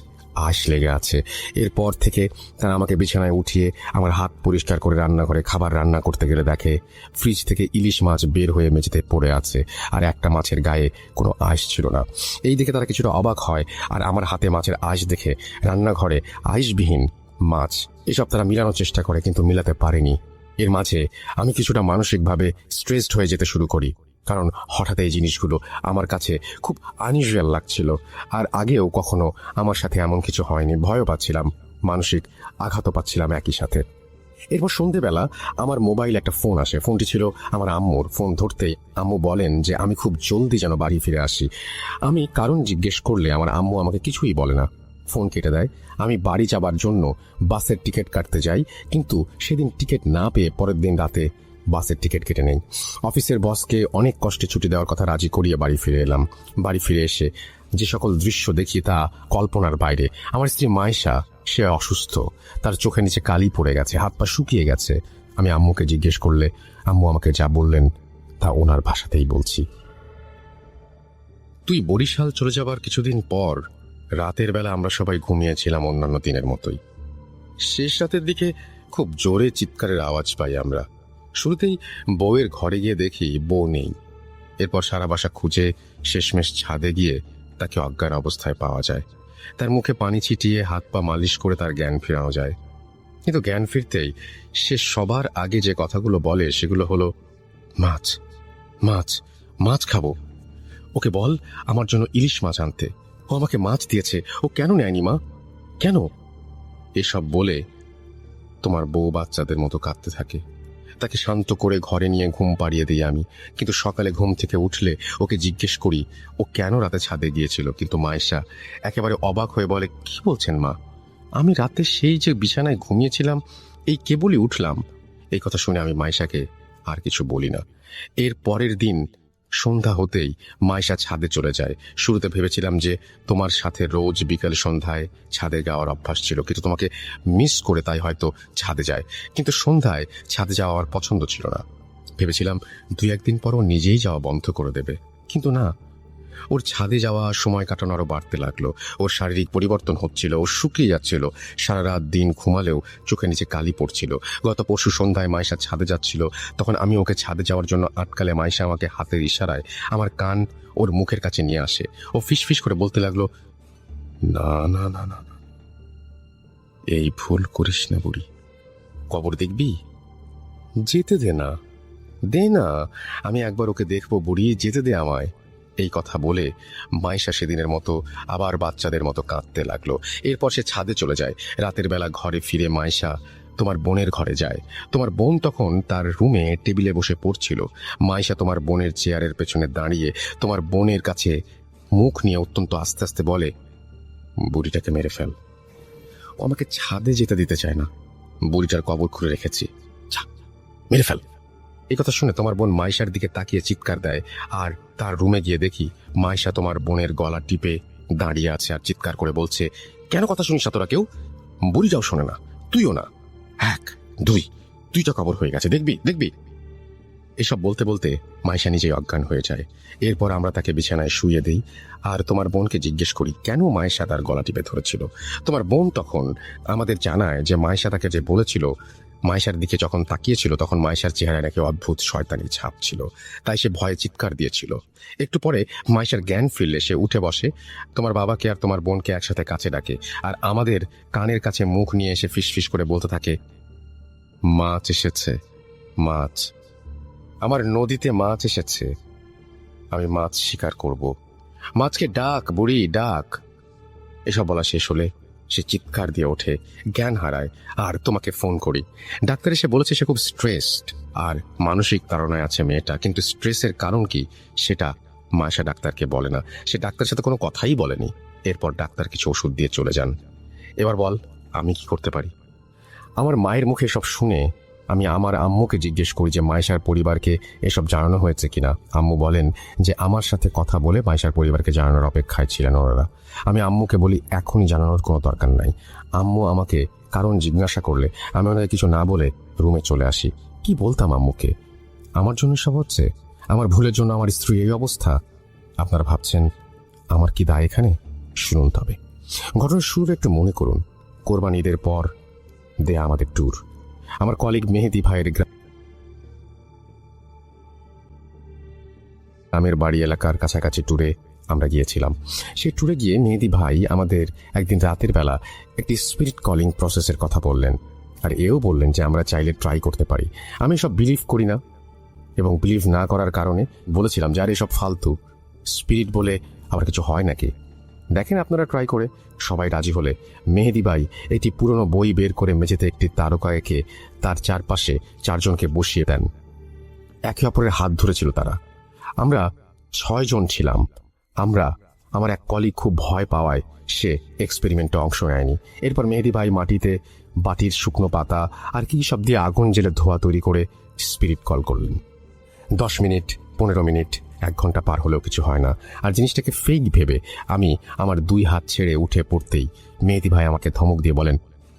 আঁশ লেগে আছে। এরপর থেকে তারা আমাকে বিছানায় উঠিয়ে আমার হাত পরিষ্কার করে রান্নাঘরে খাবার রান্না করতে গেলে দেখে ফ্রিজ থেকে ইলিশ মাছ বের হয়ে মেঝেতে পড়ে আছে, আর একটা মাছের গায়ে কোনো আঁশ ছিল না। এই দেখে তারা কিছুটা অবাক হয়, আর আমার হাতে মাছের আঁশ দেখে রান্নাঘরে আঁশবিহীন মাছ এসব তারা মিলানোর চেষ্টা করে, কিন্তু মিলাতে পারেনি। এর মাঝে আমি কিছুটা মানসিকভাবে স্ট্রেসড হয়ে যেতে শুরু করি, কারণ হঠাৎ এই জিনিসগুলো আমার কাছে খুব আনইউজুয়াল লাগছিল। আর আগেও কখনো আমার সাথে এমন কিছু হয়নি। ভয়ও পাচ্ছিলাম, মানসিক আঘাতও পাচ্ছিলাম একই সাথে। এরপর সন্ধেবেলা আমার মোবাইল একটা ফোন আসে। ফোনটি ছিল আমার আম্মুর। ফোন ধরতেই আম্মু বলেন যে আমি খুব জলদি যেন বাড়ি ফিরে আসি। আমি কারণ জিজ্ঞেস করলে আমার আম্মু আমাকে কিছুই বলে না, ফোন কেটে দেয়। আমি বাড়ি যাবার জন্য বাসের টিকিট কাটতে যাই, কিন্তু সেদিন টিকিট না পেয়ে পরের দিন রাতে বাসের টিকিট কেটে নেই। অফিসের বসকে অনেক কষ্টে ছুটি দেওয়ার কথা রাজি করিয়ে বাড়ি ফিরে এলাম। বাড়ি ফিরে এসে যে সকল দৃশ্য দেখি তা কল্পনার বাইরে। আমার স্ত্রী মায়েশা, সে অসুস্থ, তার চোখের নিচে কালি পড়ে গেছে, হাত পা শুকিয়ে গেছে। আমি আম্মুকে জিজ্ঞেস করলে আম্মু আমাকে যা বললেন তা ওনার ভাষাতেই বলছি। তুই বরিশাল চলে যাবার কিছুদিন পর রাতের বেলা আমরা সবাই ঘুমিয়েছিলাম অন্যান্য দিনের মতোই। শেষ রাতের দিকে খুব জোরে চিৎকারের আওয়াজ পাই আমরা। শুরুতেই বউয়ের ঘরে গিয়ে দেখি বউ নেই। এরপর সারা বাসা খুঁজে শেষমেশ ছাদে গিয়ে তাকে অজ্ঞান অবস্থায় পাওয়া যায়। তার মুখে পানি ছিটিয়ে হাত পা মালিশ করে তার জ্ঞান ফেরানো যায়। কিন্তু জ্ঞান ফিরতেই সে সবার আগে যে কথাগুলো বলে সেগুলো হলো, মাছ, মাছ, মাছ খাবো। ওকে বল আমার জন্য ইলিশ মাছ আনতে। ও আমাকে মাছ দিয়েছে, ও কেন নেয়নি মা, কেন? এসব বলে তোমার বউ বাচ্চাদের মতো কাঁদতে থাকে। তাকে শান্ত করে ঘরে নিয়ে ঘুম পাড়িয়ে দিই আমি। কিন্তু সকালে ঘুম থেকে উঠলে ওকে জিজ্ঞেস করি ও কেন রাতে ছাদে গিয়েছিল। কিন্তু মায়েশা একেবারে অবাক হয়ে বলে, কি বলছেন মা, আমি রাতে সেই যে বিছানায় ঘুমিয়েছিলাম, এই কেবলই উঠলাম। এই কথা শুনে আমি মায়েশাকে আর কিছু বলি না। এর পরের দিন সন্ধ্যা হতেই মায়েশা ছাদে চলে যায়। শুরুতে ভেবেছিলাম যে তোমার সাথে রোজ বিকেল সন্ধ্যায় ছাদে যাওয়ার অভ্যাস ছিল, কিন্তু তোমাকে মিস করে তাই হয়তো ছাদে যায়। কিন্তু সন্ধ্যায় ছাদে যাওয়া আমার পছন্দ ছিল না। ভেবেছিলাম 2-1 দিন পর ও নিজেই যাওয়া বন্ধ করে দেবে, কিন্তু না, ওর ছাদে যাওয়া সময় কাটানো আরো বাড়তে লাগলো। ওর শারীরিক পরিবর্তন হচ্ছিল, ও শুকিয়ে যাচ্ছিল, সারা রাত দিন ঘুমালেও চোখের নিচে কালি পড়ছিল। গত পরশু সন্ধ্যায় মায়েশা ছাদে যাচ্ছিল, তখন আমি ওকে ছাদে যাওয়ার জন্য আটকালে মায়েশা আমাকে হাতের ইশারায় আমার কান ওর মুখের কাছে নিয়ে আসে। ও ফিসফিস করে বলতে লাগলো, না না না না, এই ভুল করিস না বুড়ি, কবর দেখবি, যেতে দে না, দে না, আমি একবার ওকে দেখবো বুড়ি, যেতে দে আমায়। এই কথা বলে মায়েশা সেদিনের মতো আবার বাচ্চাদের মতো কাঁদতে লাগলো। এরপর সে ছাদে চলে যায়। রাতের বেলা ঘরে ফিরে মায়েশা তোমার বোনের ঘরে যায়। তোমার বোন তখন তার রুমে টেবিলে বসে পড়ছিল। মায়েশা তোমার বোনের চেয়ারের পেছনে দাঁড়িয়ে তোমার বোনের কাছে মুখ নিয়ে অত্যন্ত আস্তে আস্তে বলে, বুড়িটাকে মেরে ফেল, ও আমাকে ছাদে যেতে দিতে চায় না, বুড়িটার কবর খুঁড়ে রেখেছি, মেরে ফেল। এই কথা শুনে তোমার বোন মায়েশার দিকে তাকিয়ে চিৎকার দেয়, আর তার রুমে গিয়ে দেখি মায়েশা তোমার বোনের গলা টিপে দাঁড়িয়ে আছে আর চিৎকার করে বলছে, কেন কথা শুনিস না তোরা কেউ? বুড়িটাও শোনে না, তুইও না, 1, 2, 2টা কবর হয়ে গেছে, দেখবি দেখবি। এসব বলতে বলতে মাইশা নিজেই অজ্ঞান হয়ে যায়। এরপর আমরা তাকে বিছানায় শুইয়ে দিই আর তোমার বোনকে জিজ্ঞেস করি কেন মাইশা তার গলা টিপে ধরেছিল। তোমার বোন তখন আমাদের জানায় যে মাইশা তাকে যে বলেছিল, মাইশার দিকে যখন তাকিয়েছিল তখন মাইশার চেহারায় নাকি অদ্ভুত শয়তানির ছাপ ছিল, তাই সে ভয়ে চিৎকার দিয়েছিল। একটু পরে মাইশার জ্ঞান ফিরলে সে উঠে বসে, তোমার বাবাকে আর তোমার বোনকে একসাথে কাছে ডাকে আর আমাদের কানের কাছে মুখ নিয়ে এসে ফিসফিস করে বলতে থাকে, মাছ এসেছে, মাছ, আমার নদীতে মাছ এসেছে, আমি মাছ শিকার করব, মাছকে ডাক বুড়ি ডাক। এসব বলা শেষ হলে সে চিৎকার দিয়ে ওঠে, জ্ঞান হারায় আর তোমাকে ফোন করি। ডাক্তার এসে বলেছে সে খুব স্ট্রেসড আর মানসিক তাড়নায় আছে মেয়েটা, কিন্তু স্ট্রেসের কারণ কি সেটা মায়েশা ডাক্তারকে বলে না। সে ডাক্তারের সাথে কোনো কথাই বলেনি। এরপর ডাক্তার কিছু ওষুধ দিয়ে চলে যান। এবার বল আমি কি করতে পারি? আমার মায়ের মুখে সব শুনে আমি আমার আম্মুকে জিজ্ঞেস করি যে মায়েশার পরিবারকে এসব জানানো হয়েছে কিনা। আম্মু বলেন যে আমার সাথে কথা বলে মায়েশার পরিবারকে জানানোর অপেক্ষায় ছিলেন ওনারা। আমি আম্মুকে বলি এখনই জানানোর কোনো দরকার নাই। আম্মু আমাকে কারণ জিজ্ঞাসা করলে আমি ওনাকে কিছু না বলে রুমে চলে আসি। কি বলতাম আম্মুকে? আমার জন্য সব হচ্ছে, আমার ভুলের জন্য আমার স্ত্রী এই অবস্থা। আপনারা ভাবছেন আমার কি দায় এখানে? শুনুন তবে ঘটনার শুরু একটু মনে করুন। কোরবানি ঈদের পর দেয়া আমাদের ট্যুর, আমার কলিগ মেহেদি ভাইয়ের গ্রামের বাড়ি এলাকার কাছাকাছি ট্যুরে আমরা গিয়েছিলাম। সেই ট্যুরে গিয়ে মেহেদি ভাই আমাদের একদিন রাতের বেলা একটি স্পিরিট কলিং প্রসেসের কথা বললেন আর এও বললেন যে আমরা চাইলে ট্রাই করতে পারি। আমি সব বিলিভ করি না এবং বিলিভ না করার কারণে বলেছিলাম যে আর এসব ফালতু, স্পিরিট বলে আবার কিছু হয় নাকি, দেখেন আপনারা ট্রাই করে। সবাই রাজি হলে মেহেদি ভাই একটি পুরনো বই বের করে মেঝেতে একটি তারকা এঁকে তার চারপাশে চারজনকে বসিয়ে দেন। একে অপরের হাত ধরেছিল তারা। আমরা 6 জন ছিলাম। আমার এক কলিগ খুব ভয় পাওয়ায় সে এক্সপেরিমেন্টে অংশ নেয়নি। এরপর মেহেদি ভাই মাটিতে বাটির শুকনো পাতা আর কি সব দিয়ে আগুন জেলে ধোয়া তৈরি করে স্পিরিট কল করলেন। 10 মিনিট, 15 মিনিট, 1 ঘন্টা পার হলেও কিছু হয় না। আর জিনিসটাকে ফেক ভেবে আমি আমার 2 হাত ছেড়ে উঠে পড়তেই মেহেদি ভাই আমাকে ধমক দিয়ে বলেন,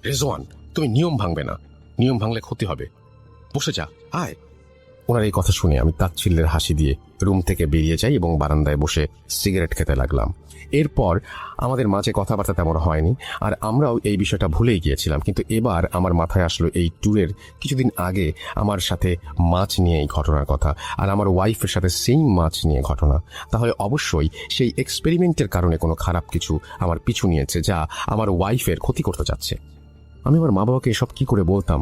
রেজওয়ান তুমি নিয়ম ভাঙবে না, নিয়ম ভাঙলে ক্ষতি হবে, বসে যা, আয়। ওনার এই কথা শুনে আমি তাচ্ছিল্যের হাসি দিয়ে রুম থেকে বেরিয়ে যাই এবং বারান্দায় বসে সিগারেট খেতে লাগলাম। এরপর আমাদের মাঝে কথাবার্তা তেমন হয়নি আর আমরাও এই বিষয়টা ভুলেই গিয়েছিলাম। কিন্তু এবার আমার মাথায় আসলো এই ট্যুরের কিছুদিন আগে আমার সাথে মাছ নিয়ে এই ঘটনার কথা আর আমার ওয়াইফের সাথে সেম মাছ নিয়ে ঘটনা। তাহলে অবশ্যই সেই এক্সপেরিমেন্টের কারণে কোনো খারাপ কিছু আমার পিছু নিয়েছে যা আমার ওয়াইফের ক্ষতি করতে যাচ্ছে। আমি আমার মা বাবাকে এসব কি করে বলতাম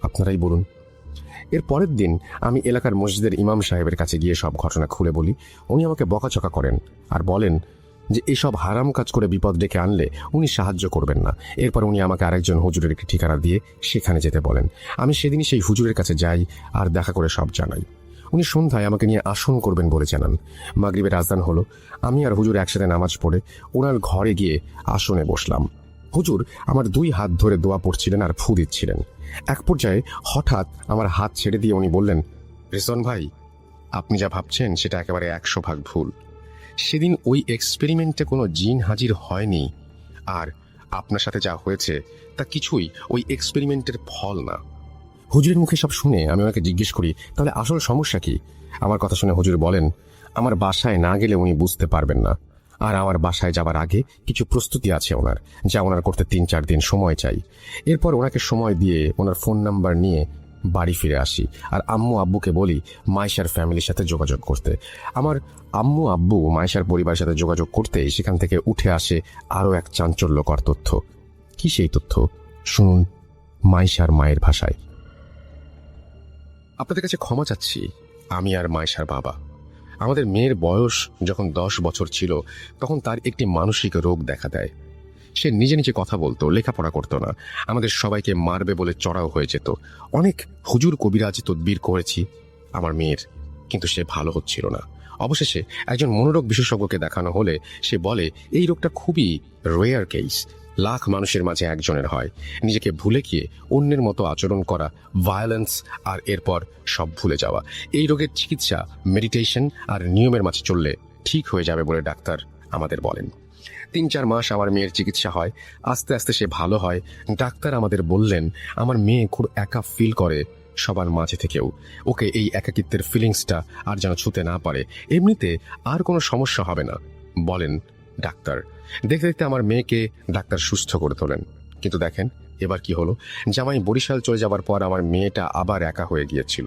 আপনারাই বলুন। এর পরের দিন আমি এলাকার মসজিদের ইমাম সাহেবের কাছে গিয়ে সব ঘটনা খুলে বলি। উনি আমাকে বকাচকা করেন আর বলেন যে এসব হারাম কাজ করে বিপদ ডেকে আনলে উনি সাহায্য করবেন না। এরপর উনি আমাকে আরেকজন হুজুরের একটি ঠিকানা দিয়ে সেখানে যেতে বলেন। আমি সেদিনই সেই হুজুরের কাছে যাই আর দেখা করে সব জানাই। উনি সন্ধ্যায় আমাকে নিয়ে আসন করবেন বলে জানান। মাগরিবের আজান হলো। আমি আর হুজুর একসাথে নামাজ পড়ে ওনার ঘরে গিয়ে আসনে বসলাম। হুজুর আমার 2 হাত ধরে দোয়া পড়ছিলেন আর ফু দিচ্ছিলেন। এক পর্যায়ে হঠাৎ আমার হাত ছেড়ে দিয়ে উনি বললেন, রেজওয়ান ভাই আপনি যা ভাবছেন সেটা একেবারে 100% ভুল। সেদিন ওই এক্সপেরিমেন্টে কোনো জিন হাজির হয়নি আর আপনার সাথে যা হয়েছে তা কিছুই ওই এক্সপেরিমেন্টের ফল না। হুজুরের মুখে সব শুনে আমি ওনাকে জিজ্ঞেস করি তাহলে আসল সমস্যা কি? আমার কথা শুনে হুজুর বলেন, আমার বাসায় না গেলে উনি বুঝতে পারবেন না আর আমার বাসায় যাবার আগে কিছু প্রস্তুতি আছে ওনার, যা ওনার করতে 3-4 দিন সময় চাই। এরপর ওনাকে সময় দিয়ে ওনার ফোন নাম্বার নিয়ে বাড়ি ফিরে আসি আর আম্মু আব্বুকে বলি মায়েশার ফ্যামিলির সাথে যোগাযোগ করতে। আমার আম্মু আব্বু মায়েশার পরিবারের সাথে যোগাযোগ করতেই সেখান থেকে উঠে আসে আরও এক চাঞ্চল্যকর তথ্য। কি সেই তথ্য? শুনুন মায়েশার মায়ের ভাষায়। আপনাদের কাছে ক্ষমা চাচ্ছি, আমি আর মায়েশার বাবা। আমাদের মেয়ের বয়স যখন 10 বছর ছিল তখন তার একটি মানসিক রোগ দেখা দেয়। সে নিজে নিজে কথা বলতো, লেখাপড়া করতো না, আমাদের সবাইকে মারবে বলে চড়াও হয়ে যেত। অনেক হুজুর কবিরাজ তদবির করেছি আমার মেয়ের, কিন্তু সে ভালো হচ্ছিল না। অবশেষে একজন মনোরোগ বিশেষজ্ঞকে দেখানো হলে সে বলে এই রোগটা খুবই রেয়ার কেস, লাখ মানুষের মাঝে একজনের হয়। নিজেকে ভুলে গিয়ে অন্যের মতো আচরণ করা, ভায়োলেন্স আর এরপর সব ভুলে যাওয়া। এই রোগের চিকিৎসা মেডিটেশন আর নিয়মের মাঝে চললে ঠিক হয়ে যাবে বলে ডাক্তার আমাদের বলেন। 3-4 মাস আমার মেয়ের চিকিৎসা হয়, আস্তে আস্তে সে ভালো হয়। ডাক্তার আমাদের বললেন আমার মেয়ে খুব একা ফিল করে, সবার মাঝে থেকেও ওকে এই একাকিত্বের ফিলিংসটা আর যেন ছুতে না পারে। এমনিতে আর কোনো সমস্যা হবে না বলেন ডাক্তার। দেখতে দেখতে আমার মেয়েকে ডাক্তার সুস্থ করে তোলেন। কিন্তু দেখেন এবার কি হলো, জামাই বরিশাল চলে যাবার পর আমার মেয়েটা আবার একা হয়ে গিয়েছিল,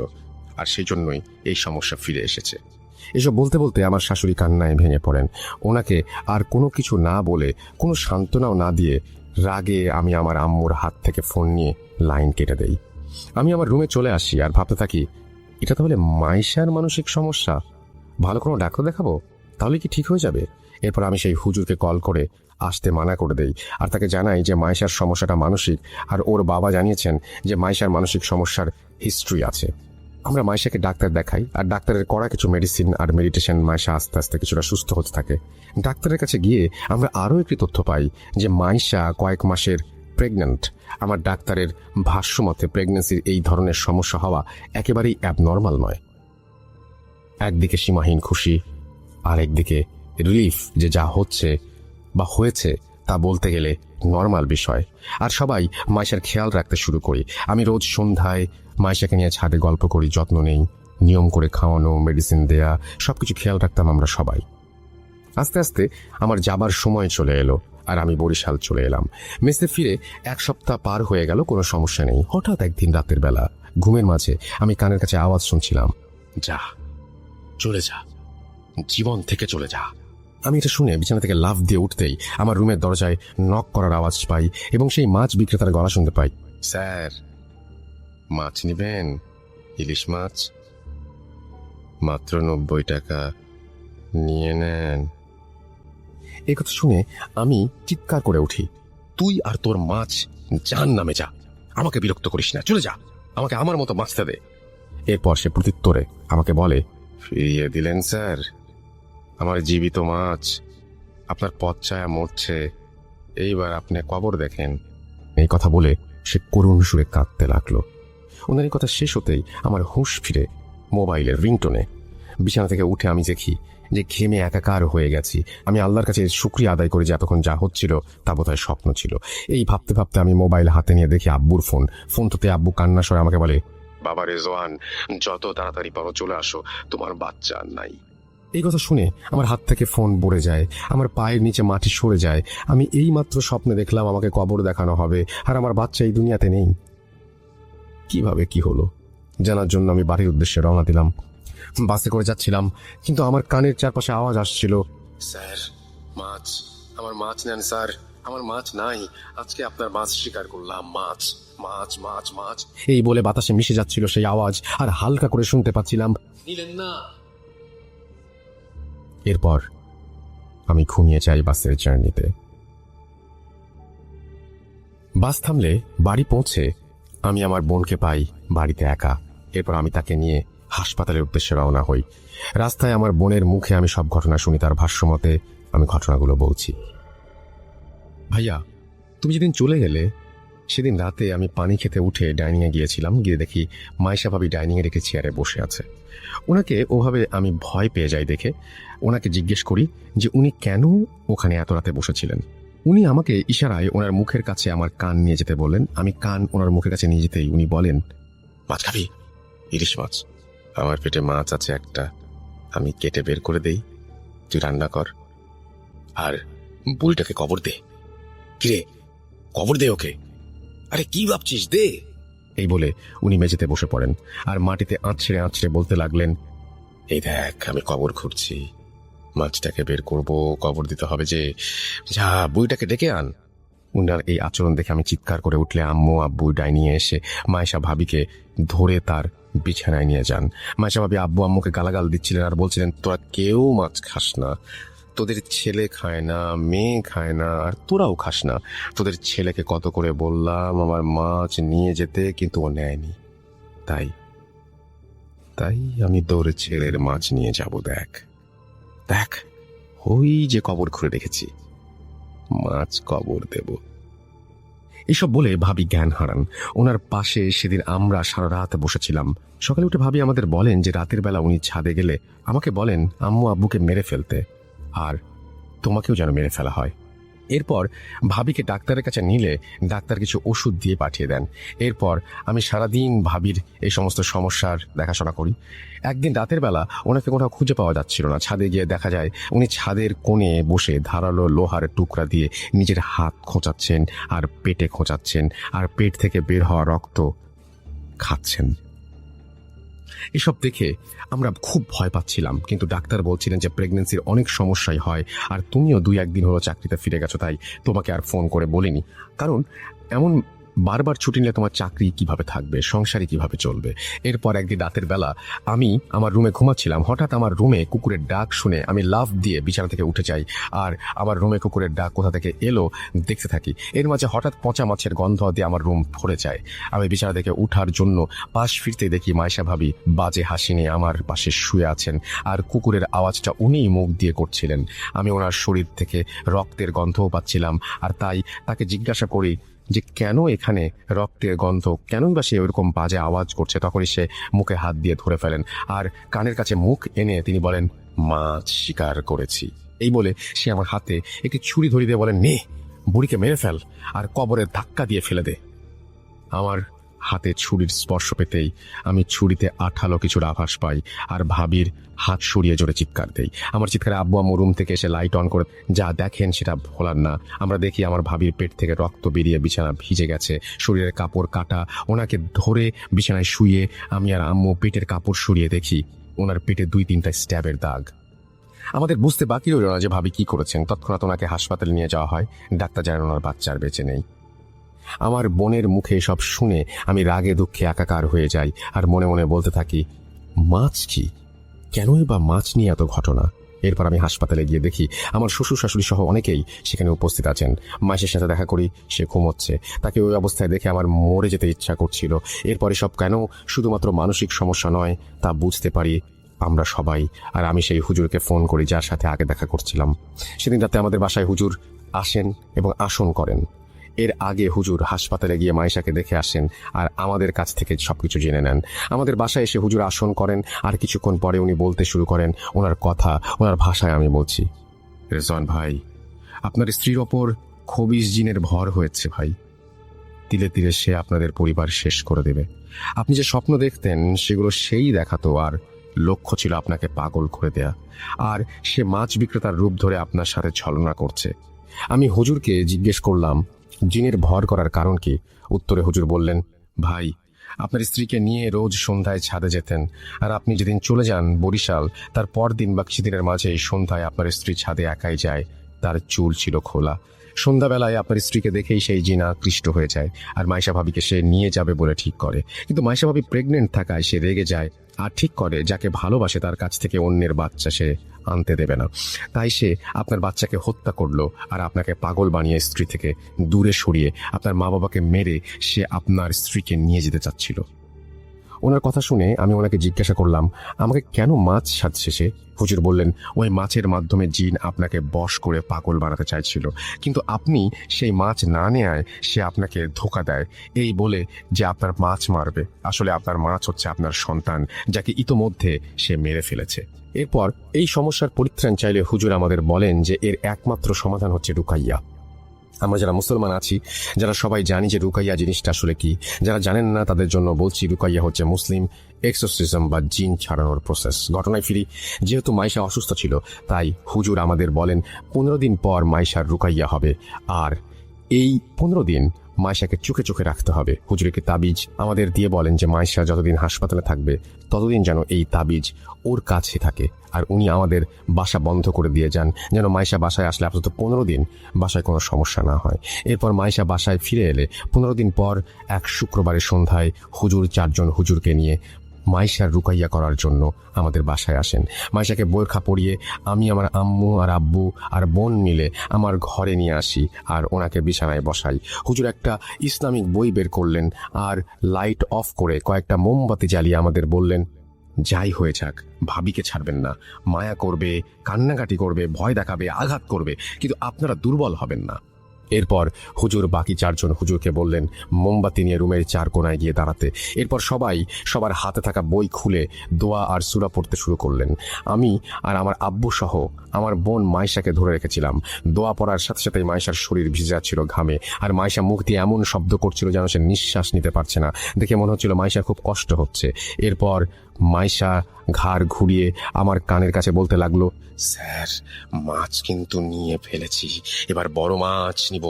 আর সেই জন্যই এই সমস্যা ফিরে এসেছে। এসব বলতে বলতে আমার শাশুড়ি কান্নায় ভেঙে পড়েন। ওনাকে আর কোনো কিছু না বলে, কোনো সান্ত্বনাও না দিয়ে রাগে আমি আমার আম্মুর হাত থেকে ফোন নিয়ে লাইন কেটে দেই। আমি আমার রুমে চলে আসি আর ভাবতে থাকি, এটা তাহলে মাইশার মানসিক সমস্যা, ভালো কোনো ডাক্তার দেখাবো, তাহলে কি ঠিক হয়ে যাবে? এরপর আমি সেই হুজুরকে কল করে আসতে মানা করে দেই আর তাকে জানাই যে মাইশার সমস্যাটা মানসিক, আর ওর বাবা জানিয়েছেন যে মাইশার মানসিক সমস্যার হিস্ট্রি আছে। আমরা মাইশাকে ডাক্তার দেখাই, আর ডাক্তারের করা কিছু মেডিসিন আর মেডিটেশন মাইশা আস্তে আস্তে কিছুটা সুস্থ হতে থাকে। ডাক্তারের কাছে গিয়ে আমরা আরও একটি তথ্য পাই যে মাইশা কয়েক মাসের প্রেগন্যান্ট। আমার ডাক্তারের ভাষ্যমতে প্রেগন্যান্সির এই ধরনের সমস্যা হওয়া একেবারেই অ্যাবনর্মাল নয়। একদিকে সীমাহীন খুশি, আর একদিকে রিলিফ যে যা হচ্ছে বা হয়েছে তা বলতে গেলে নর্মাল বিষয়। আর সবাই মাইশার খেয়াল রাখতে শুরু করি। আমি রোজ সন্ধ্যায় মাইশাকে নিয়ে ছাদে গল্প করি, যত্ন নেই, নিয়ম করে খাওয়ানো, মেডিসিন দেয়া, সবকিছু খেয়াল রাখতাম আমরা সবাই। আস্তে আস্তে আমার যাবার সময় চলে এলো আর আমি বরিশাল চলে এলাম। মেসে ফিরে 1 সপ্তাহ পার হয়ে গেল, কোনো সমস্যা নেই। হঠাৎ একদিন রাতের বেলা ঘুমের মাঝে আমি কানের কাছে আওয়াজ শুনছিলাম, যা, চলে যা, জীবন থেকে চলে যা। আমি এটা শুনে বিছানা থেকে লাফ দিয়ে উঠতেই আমার রুমের দরজায় নক করার আওয়াজ পাই এবং সেই মাছ বিক্রেতার গলা শুনতে পাই, স্যার মাছ নিবেন? ইলিশ মাছ মাত্র 90 টাকা, নিয়ে নেন। এই কথা শুনে আমি চিৎকার করে উঠি, তুই আর তোর মাছ জাহান্নামে যা, আমাকে বিরক্ত করিস না, চলে যা, আমাকে আমার মতো মাছতে দে। এরপর সে প্রত্যুত্তরে আমাকে বলে, ফিরিয়ে দিলেন স্যার, আমার জীবিত মাছ আপনার পথ ছায়া মরছে, এইবার আপনি কবর দেখেন। এই কথা বলে সে করুণ সুরে কাঁদতে লাগলো। ওনার এই কথা শেষ হতেই আমার হুঁশ ফিরে মোবাইলের রিংটোনে। বিছানা থেকে উঠে আমি দেখি যে ঘেমে একাকার হয়ে গেছি। আমি আল্লাহর কাছে শুকরিয়া আদায় করি যে এতক্ষণ যা হচ্ছিল তা বোধহয় স্বপ্ন ছিল। এই ভাবতে ভাবতে আমি মোবাইল হাতে নিয়ে দেখি আব্বুর ফোনটাতে আব্বু কান্না স্বরে আমাকে বলে, বাবা রেজওয়ান, যত তাড়াতাড়ি পারো চলে আসো, তোমার বাচ্চা আর নাই। এই কথা শুনে আমার হাত থেকে ফোন পড়ে যায়, আমার পায়ের নিচে মাটি সরে যায়। আমি এই মাত্র স্বপ্নে দেখলাম আমাকে কবর দেখানো হবে, আর আমার বাচ্চা এই দুনিয়াতে নেই। কিভাবে কি হলো জানার জন্য আমি বাড়ির উদ্দেশ্যে রওনা দিলাম। বাসে করে যাচ্ছিলাম, কিন্তু আমার কানের চারপাশে আওয়াজ আসছিল, স্যার মাছ, আমার মাছ নেন স্যার, আমার মাছ নাই, আজকে আপনার মাছ শিকার করলাম, মাছ মাছ মাছ মাছ। এই বলে বাতাসে মিশে যাচ্ছিল সেই আওয়াজ, আর হালকা করে শুনতে পাচ্ছিলাম, নিলেন না। এরপর আমি ঘুমিয়ে যাই বাসের জার্নিতে। বাস থামলে বাড়ি পৌঁছে আমি আমার বোনকে পাই বাড়িতে একা। এরপর আমি তাকে নিয়ে হাসপাতালের উদ্দেশ্যে রওনা হই। রাস্তায় আমার বোনের মুখে আমি সব ঘটনা শুনি। তার ভাষ্যমতে আমি ঘটনাগুলো বলছি। ভাইয়া, তুমি যেদিন চলে গেলে সেদিন রাতে আমি পানি খেতে উঠে ডাইনিংয়ে গিয়েছিলাম। গিয়ে দেখি মাইশা ভাবি ডাইনিংয়ে রেখে চেয়ারে বসে আছে। ওনাকে ওভাবে আমি ভয় পেয়ে যাই দেখে ওনাকে জিজ্ঞেস করি যে উনি কেন ওখানে এত রাতে বসেছিলেন। উনি আমাকে ইশারায় ওনার মুখের কাছে আমার কান নিয়ে যেতে বললেন। আমি কান ওনার মুখের কাছে নিয়ে যেতেই উনি বলেন, মাছ খাবি? ইলিশ মাছ। আমার পেটে মাছ আছে একটা, আমি কেটে বের করে দেই, তুই রান্না কর, আর বুড়িটাকে কবর দে। কিরে, কবর দে ওকে। আরে কি ভাবছিস, দে। এই বলে উনি মেঝেতে বসে পড়েন আর মাটিতে আঁচড়ে আঁচড়ে বলতে লাগলেন, এই দেখ আমি কবর খুঁড়ছি, মাছটাকে বের করব, কবর দিতে হবে যে, যা বুড়িটাকে ডেকে আন। উনার এই আচরণ দেখে আমি চিৎকার করে উঠলে আম্মু আব্বু ডাইনিংয়ে এসে মাইশা ভাবিকে ধরে তার বিছানায় নিয়ে যান। মাইশা ভাবি আব্বু আম্মুকে গালাগাল দিচ্ছিলেন আর বলছিলেন, তোরা কেউ মাছ খাস না, তোদের ছেলে খায় না, মেয়ে খায় না, আর তোরাও খাস না। তোদের ছেলেকে কত করে বললাম আমার মাছ নিয়ে যেতে, কিন্তু ও নেয়নি। তাই আমি দৌড়ে ছেলের মাছ নিয়ে যাব। দেখ দেখ, ওই যে কবর খুঁড়ে রেখেছি, মাছ কবর দেব। এসব বলে ভাবি জ্ঞান হারান। ওনার পাশে সেদিন আমরা সারা রাত বসেছিলাম। সকালে উঠে ভাবি আমাদের বলেন যে রাতের বেলা উনি ছাদে গেলে আমাকে বলেন আম্মু আব্বুকে মেরে ফেলতে, আর তোমাকেও যেন মেরে ফেলা হয়। এরপর ভাবিকে ডাক্তারের কাছে নিলে ডাক্তার কিছু ওষুধ দিয়ে পাঠিয়ে দেন। এরপর আমি সারাদিন ভাবির এই সমস্ত সমস্যার দেখাশোনা করি। একদিন রাতের বেলা ওনাকে কোথাও খুঁজে পাওয়া যাচ্ছিল না। ছাদে গিয়ে দেখা যায় উনি ছাদের কোণে বসে ধারালো লোহার টুকরা দিয়ে নিজের হাত খোঁচাচ্ছেন আর পেটে খোঁচাচ্ছেন, আর পেট থেকে বের হওয়া রক্ত খাচ্ছেন। এসব দেখে আমরা খুব ভয় পাচ্ছিলাম, কিন্তু ডাক্তার বলছিলেন যে প্রেগনেন্সির অনেক সমস্যাই হয়, আর তুমিও 2-1 দিন হলো চাকরিতে ফিরে গেছো, তাই তোমাকে আর ফোন করে বলিনি। কারণ এমন বারবার ছুটি নিলে তোমার চাকরি কিভাবে থাকবে, সংসারে কিভাবে চলবে। এরপর একদিন রাতের বেলা আমি আমার রুমে ঘুমাচ্ছিলাম। হঠাৎ আমার রুমে কুকুরের ডাক শুনে আমি লাফ দিয়ে বিছানা থেকে উঠে যাই, আর আমার রুমে কুকুরের ডাক কোথা থেকে এলো দেখতে থাকি। এর মাঝে হঠাৎ পচা মাছের গন্ধ দিয়ে আমার রুম ভরে যায়। আমি বিছানা থেকে উঠার জন্য পাশ ফিরতে দেখি মাইশা ভাবি বাজে হাসি নিয়ে আমার পাশে শুয়ে আছেন, আর কুকুরের আওয়াজটা উনিই মুখ দিয়ে করছিলেন। আমি ওনার শরীর থেকে রক্তের গন্ধও পাচ্ছিলাম, আর তাই তাকে জিজ্ঞাসা করি যে কেন এখানে রক্তের গন্ধ, কেনই বা সে ওইরকম বাজে আওয়াজ করছে। তখনই সে মুখে হাত দিয়ে ধরে ফেলেন, আর কানের কাছে মুখ এনে তিনি বলেন, মাছ শিকার করেছি। এই বলে সে আমার হাতে একটি ছুরি ধরিয়ে দিয়ে বলেন, নে বুড়িকে মেরে ফেল আর কবরে ধাক্কা দিয়ে ফেলে দে। আমার হাতে ছুরির স্পর্শ পেতেই আমি ছুরিতে আঠালো কিছুর আভাস পাই, আর ভাবির হাত সরিয়ে জোরে চিৎকার দেই। আমার চিৎকারে আব্বু আম্মু রুম থেকে এসে লাইট অন করে যা দেখেন সেটা ভোলার না। আমরা দেখি আমার ভাবির পেট থেকে রক্ত বেরিয়ে বিছানা ভিজে গেছে, শরীরের কাপড় কাটা। ওনাকে ধরে বিছানায় শুয়ে আমি আর আম্মু পেটের কাপড় সরিয়ে দেখি ওনার পেটে 2-3টা স্ট্যাবের দাগ। আমাদের বুঝতে বাকি রইল না যে ভাবি কি করেছেন। তৎক্ষণাৎ ওনাকে হাসপাতালে নিয়ে যাওয়া হয়। ডাক্তার জানেন ওনার বাচ্চার বেঁচে নেই। আমার বোনের মুখে সব শুনে আমি রাগে দুঃখে একাকার হয়ে যাই, আর মনে মনে বলতে থাকি, মাছ কি, কেনই বা মাছ নিয়ে এত ঘটনা। এরপর আমি হাসপাতালে গিয়ে দেখি আমার শ্বশুর শাশুড়ি সহ অনেকেই সেখানে উপস্থিত আছেন। মাসের সাথে দেখা করি, সে ঘুমোচ্ছে। তাকে ওই অবস্থায় দেখে আমার মরে যেতে ইচ্ছা করছিল। এরপরে সব কেন শুধুমাত্র মানসিক সমস্যা নয় তা বুঝতে পারি আমরা সবাই। আর আমি সেই হুজুরকে ফোন করি যার সাথে আগে দেখা করছিলাম। সেদিন রাতে আমাদের বাসায় হুজুর আসেন এবং আসন করেন। এর আগে হুজুর হাসপাতালে গিয়ে মাইশাকে দেখে আসেন আর আমাদের কাছ থেকে সবকিছু জেনে নেন। আমাদের বাসায় এসে হুজুর আসন করেন, আর কিছুক্ষণ পরে উনি বলতে শুরু করেন ওনার কথা ওনার ভাষায়। আমি বলছি, রেজওয়ান ভাই, আপনার স্ত্রীর ওপর খবিস জিনের ভর হয়েছে ভাই। তিলে তিলে সে আপনাদের পরিবার শেষ করে দেবে। আপনি যে স্বপ্ন দেখতেন সেগুলো সেই দেখাতো, আর লক্ষ্য ছিল আপনাকে পাগল করে দেয়া। আর সে মাছ বিক্রেতার রূপ ধরে আপনার সাথে ছলনা করছে। আমি হুজুরকে জিজ্ঞেস করলাম জিনের ভর করার কারণ কি। উত্তরে হুজুর বললেন, ভাই, আপনার স্ত্রীকে নিয়ে রোজ সন্ধ্যায় ছাদে যেতেন, আর আপনি যেদিন চলে যান বরিশাল তার পরদিন বা কিছুদিনের মাঝে এই সন্ধ্যায় আপনার স্ত্রী ছাদে একাই যায়। তার চুল ছিল খোলা। সন্ধ্যাবেলায় আপনার স্ত্রীকে দেখেই সেই জিন আকৃষ্ট হয়ে যায়, আর মাইশা ভাবিকে সে নিয়ে যাবে বলে ঠিক করে। কিন্তু মাইশা ভাবি প্রেগনেন্ট থাকায় সে রেগে যায় আর ঠিক করে যাকে ভালোবাসে তার কাছ থেকে অন্যের বাচ্চা সে আনতে দেবে না। তাই সে আপনার বাচ্চাকে হত্যা করলো, আর আপনাকে পাগল বানিয়ে স্ত্রী থেকে দূরে সরিয়ে আপনার মা বাবাকে মেরে সে আপনার স্ত্রীকে নিয়ে যেতে চাচ্ছিল। ওনার কথা শুনে আমি ওনাকে জিজ্ঞাসা করলাম, আমাকে কেন মাছ সাজছে সে? হুজুর বললেন, ওই মাছের মাধ্যমে জিন আপনাকে বশ করে পাগল বানাতে চাইছিল, কিন্তু আপনি সেই মাছ না নেয়ায় সে আপনাকে ধোঁকা দেয়, এই বলে যে আপনার মাছ মারবে। আসলে আপনার মাছ হচ্ছে আপনার সন্তান, যাকে ইতোমধ্যে সে মেরে ফেলেছে। এরপর এই সমস্যার পরিত্রাণ চাইলে হুজুর আমাদের বলেন যে এর একমাত্র সমাধান হচ্ছে রুকাইয়া। আমরা যারা মুসলমান আছি, যারা সবাই জানি যে রুকাইয়া জিনিসটা আসলে কি, যারা জানেন না তাদের জন্য বলছি, রুকাইয়া হচ্ছে মুসলিম এক্সোসিজম বা জিন ছাড়ানোর প্রসেস। ঘটনায় ফিরি, যেহেতু মাইশা অসুস্থ ছিল তাই হুজুর আমাদের বলেন 15 দিন পর মাইশার রুকাইয়া হবে, আর এই 15 দিন মাইশাকে চোখে চোখে রাখতে হবে। হুজুরকে তাবিজ আমাদের দিয়ে বলেন যে মাইশা যতদিন হাসপাতালে থাকবে ততদিন যেন এই তাবিজ ওর কাছে থাকে, আর উনি আমাদের বাসা বন্ধ করে দিয়ে যান যেন মাইশা বাসায় আসলে আপাতত 15 দিন বাসায় কোনো সমস্যা না হয়। এরপর মাইশা বাসায় ফিরে এলে 15 দিন পর এক শুক্রবারের সন্ধ্যায় হুজুর 4 জন হুজুরকে নিয়ে মাইশার রুকাইয়া করার জন্য আমাদের বাসায় আসেন। মাইশাকে বোরখা পরিয়ে আমি আমার আম্মু আর আব্বু আর বোন মিলে আমার ঘরে নিয়ে আসি আর ওনাকে বিছানায় বসাই। হুজুর একটা ইসলামিক বই বের করলেন আর লাইট অফ করে কয়েকটা মোমবাতি জ্বালিয়ে আমাদের বললেন, যাই হয়ে যাক ভাবিকে ছাড়বেন না। মায়া করবে, কান্নাকাটি করবে, ভয় দেখাবে, আঘাত করবে, কিন্তু আপনারা দুর্বল হবেন না। এরপর হুজুর বাকি চারজন হুজুরকে বললেন মোমবাতি নিয়ে রুমের চার কোনায় গিয়ে দাঁড়াতে। এরপর সবাই সবার হাতে থাকা বই খুলে দোয়া আর সূরা পড়তে শুরু করলেন। আমি আর আমার আব্বু সহ আমার বোন মাইশাকে ধরে রেখেছিলাম। দোয়া পড়ার সাথে সাথে মাইশার শরীর ভিজে যাচ্ছিল ঘামে, আর মাইশা মুখ দিয়ে এমন শব্দ করছিল যেন সে নিঃশ্বাস নিতে পারছে না। দেখে মনে হচ্ছিল মাইশার খুব কষ্ট হচ্ছে। এরপর মাইশা ঘাড় ঘুরিয়ে আমার কানের কাছে বলতে লাগলো, স্যার, মাছ কিন্তু নিয়ে ফেলেছি, এবার বড় মাছ নিব।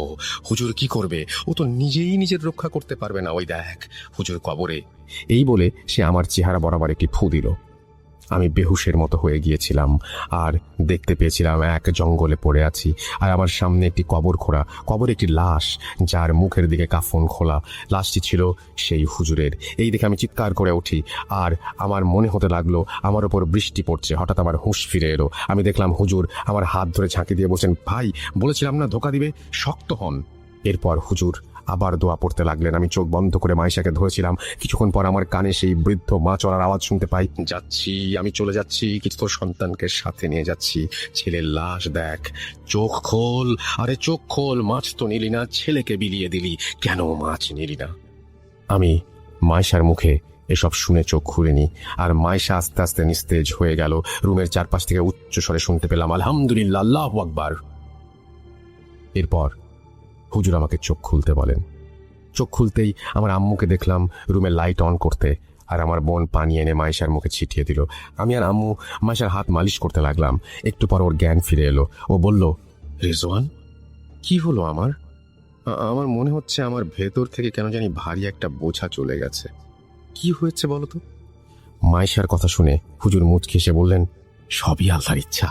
হুজুর কি করবে? ও তো নিজেই নিজের রক্ষা করতে পারবে না, ওই দেখ হুজুর কবরে। এই বলে সে আমার চেহারা বরাবর একটি ফু দিল। আমি বেহুশের মতো হয়ে গিয়েছিলাম আর দেখতে পেয়েছিলাম এক জঙ্গলে পড়ে আছি, আর আমার সামনে একটি কবর খোঁড়া, কবরে একটি লাশ যার মুখের দিকে কাফন খোলা। লাশটি ছিল সেই হুজুরের। এই দেখে আমি চিৎকার করে উঠি আর আমার মনে হতে লাগলো আমার ওপর বৃষ্টি পড়ছে। হঠাৎ আমার হুঁশ ফিরে এলো। আমি দেখলাম হুজুর আমার হাত ধরে ঝাঁকি দিয়ে বলছেন, ভাই বলেছিলাম না ধোকা দিবে, শক্ত হন। এরপর হুজুর আবার দোয়া পড়তে লাগলেন। আমি চোখ বন্ধ করে মাইশাকে ধরেছিলাম। কিছুক্ষণ পর আমার কানে সেই বৃদ্ধ মা চলার আওয়াজ শুনতে পাই, যাচ্ছি, আমি চলে যাচ্ছি, কিন্তু তোর সন্তানকে সাথে নিয়ে যাচ্ছি। ছেলের লাশ দেখ, চোখ খোল, আরে চোখ খোল, মাছ তো নিলি না, ছেলেকে বিলিয়ে দিলি, কেন মাছ নিলি না? আমি মাইশার মুখে এসব শুনে চোখ খুলিনি, আর মাইশা আস্তে আস্তে নিস্তেজ হয়ে গেল। রুমের চারপাশ থেকে উচ্চ স্বরে শুনতে পেলাম, আলহামদুলিল্লাহ, আল্লাহু আকবার। এরপর হুজুর আমাকে চোখ খুলতে বলেন। চোখ খুলতেই আমার আম্মুকে দেখলাম রুমে লাইট অন করতে, আর আমার বোন পানি এনে মাইশার মুখে ছিটিয়ে দিল। আমি আর আম্মু মাইশার হাত মালিশ করতে লাগলাম। একটু পর ওর জ্ঞান ফিরে এলো। ও বলল, রেজওয়ান, কি হলো আমার? আমার মনে হচ্ছে আমার ভেতর থেকে কেন জানি ভারী একটা বোঝা চলে গেছে। কি হয়েছে বলো তো? মাইশার কথা শুনে হুজুর মুচকি এসে বললেন, সবই আল্লাহর ইচ্ছা,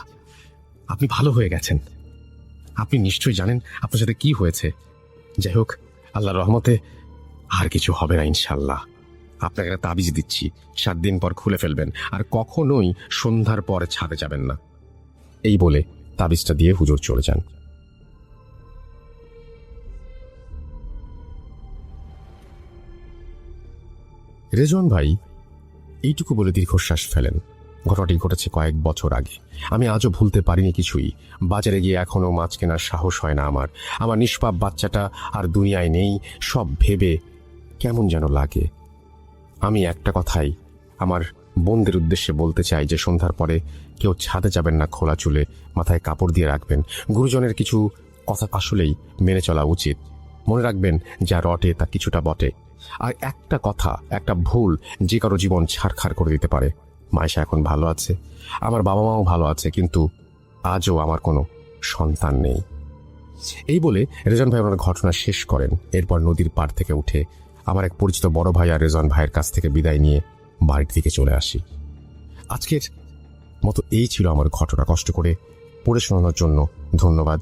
আপনি ভালো হয়ে গেছেন। আপনি নিশ্চয়ই জানেন আপনার সাথে কি হয়েছে। যাই হোক, আল্লাহর রহমতে আর কিছু হবে না ইনশাল্লাহ। আপনাকে একটা তাবিজ দিচ্ছি, 7 দিন পর খুলে ফেলবেন, আর কখনোই সন্ধ্যার পর ছাদে যাবেন না। এই বলে তাবিজটা দিয়ে হুজুর চলে যান। রেজন ভাই এইটুকু বলে দীর্ঘশ্বাস ফেলেন। ঘটনাটি ঘটেছে কয়েক বছর আগে। আমি আজও ভুলতে পারিনি কিছুই। বাজারে গিয়ে এখনো মাছ কেনার সাহস হয় না আমার। আমার নিষ্পাপ বাচ্চাটা আর দুনিয়ায় নেই, সব ভেবে কেমন যেন লাগে। আমি একটা কথাই আমার বোনদের উদ্দেশ্যে বলতে চাই যে সন্ধ্যার পরে কেউ ছাদে যাবেন না খোলা চুলে, মাথায় কাপড় দিয়ে রাখবেন। গুরুজনের কিছু কথা আসলেই মেনে চলা উচিত। মনে রাখবেন, যা রটে তা কিছুটা বটে। আর একটা কথা, একটা ভুল যে কারো জীবন ছারখার করে দিতে পারে। মাইশা এখন ভালো আছে, আমার বাবা মাও ভালো আছে, কিন্তু আজও আমার কোনো সন্তান নেই। এই বলে রেজন ভাই ওনার ঘটনা শেষ করেন। এরপর নদীর পাড় থেকে উঠে আমার এক পরিচিত বড় ভাই আর রেজন ভাইয়ের কাছ থেকে বিদায় নিয়ে বাড়ির দিকে চলে আসি। আজকের মতো এই ছিল আমার ঘটনা। কষ্ট করে পড়ে শোনানোর জন্য ধন্যবাদ।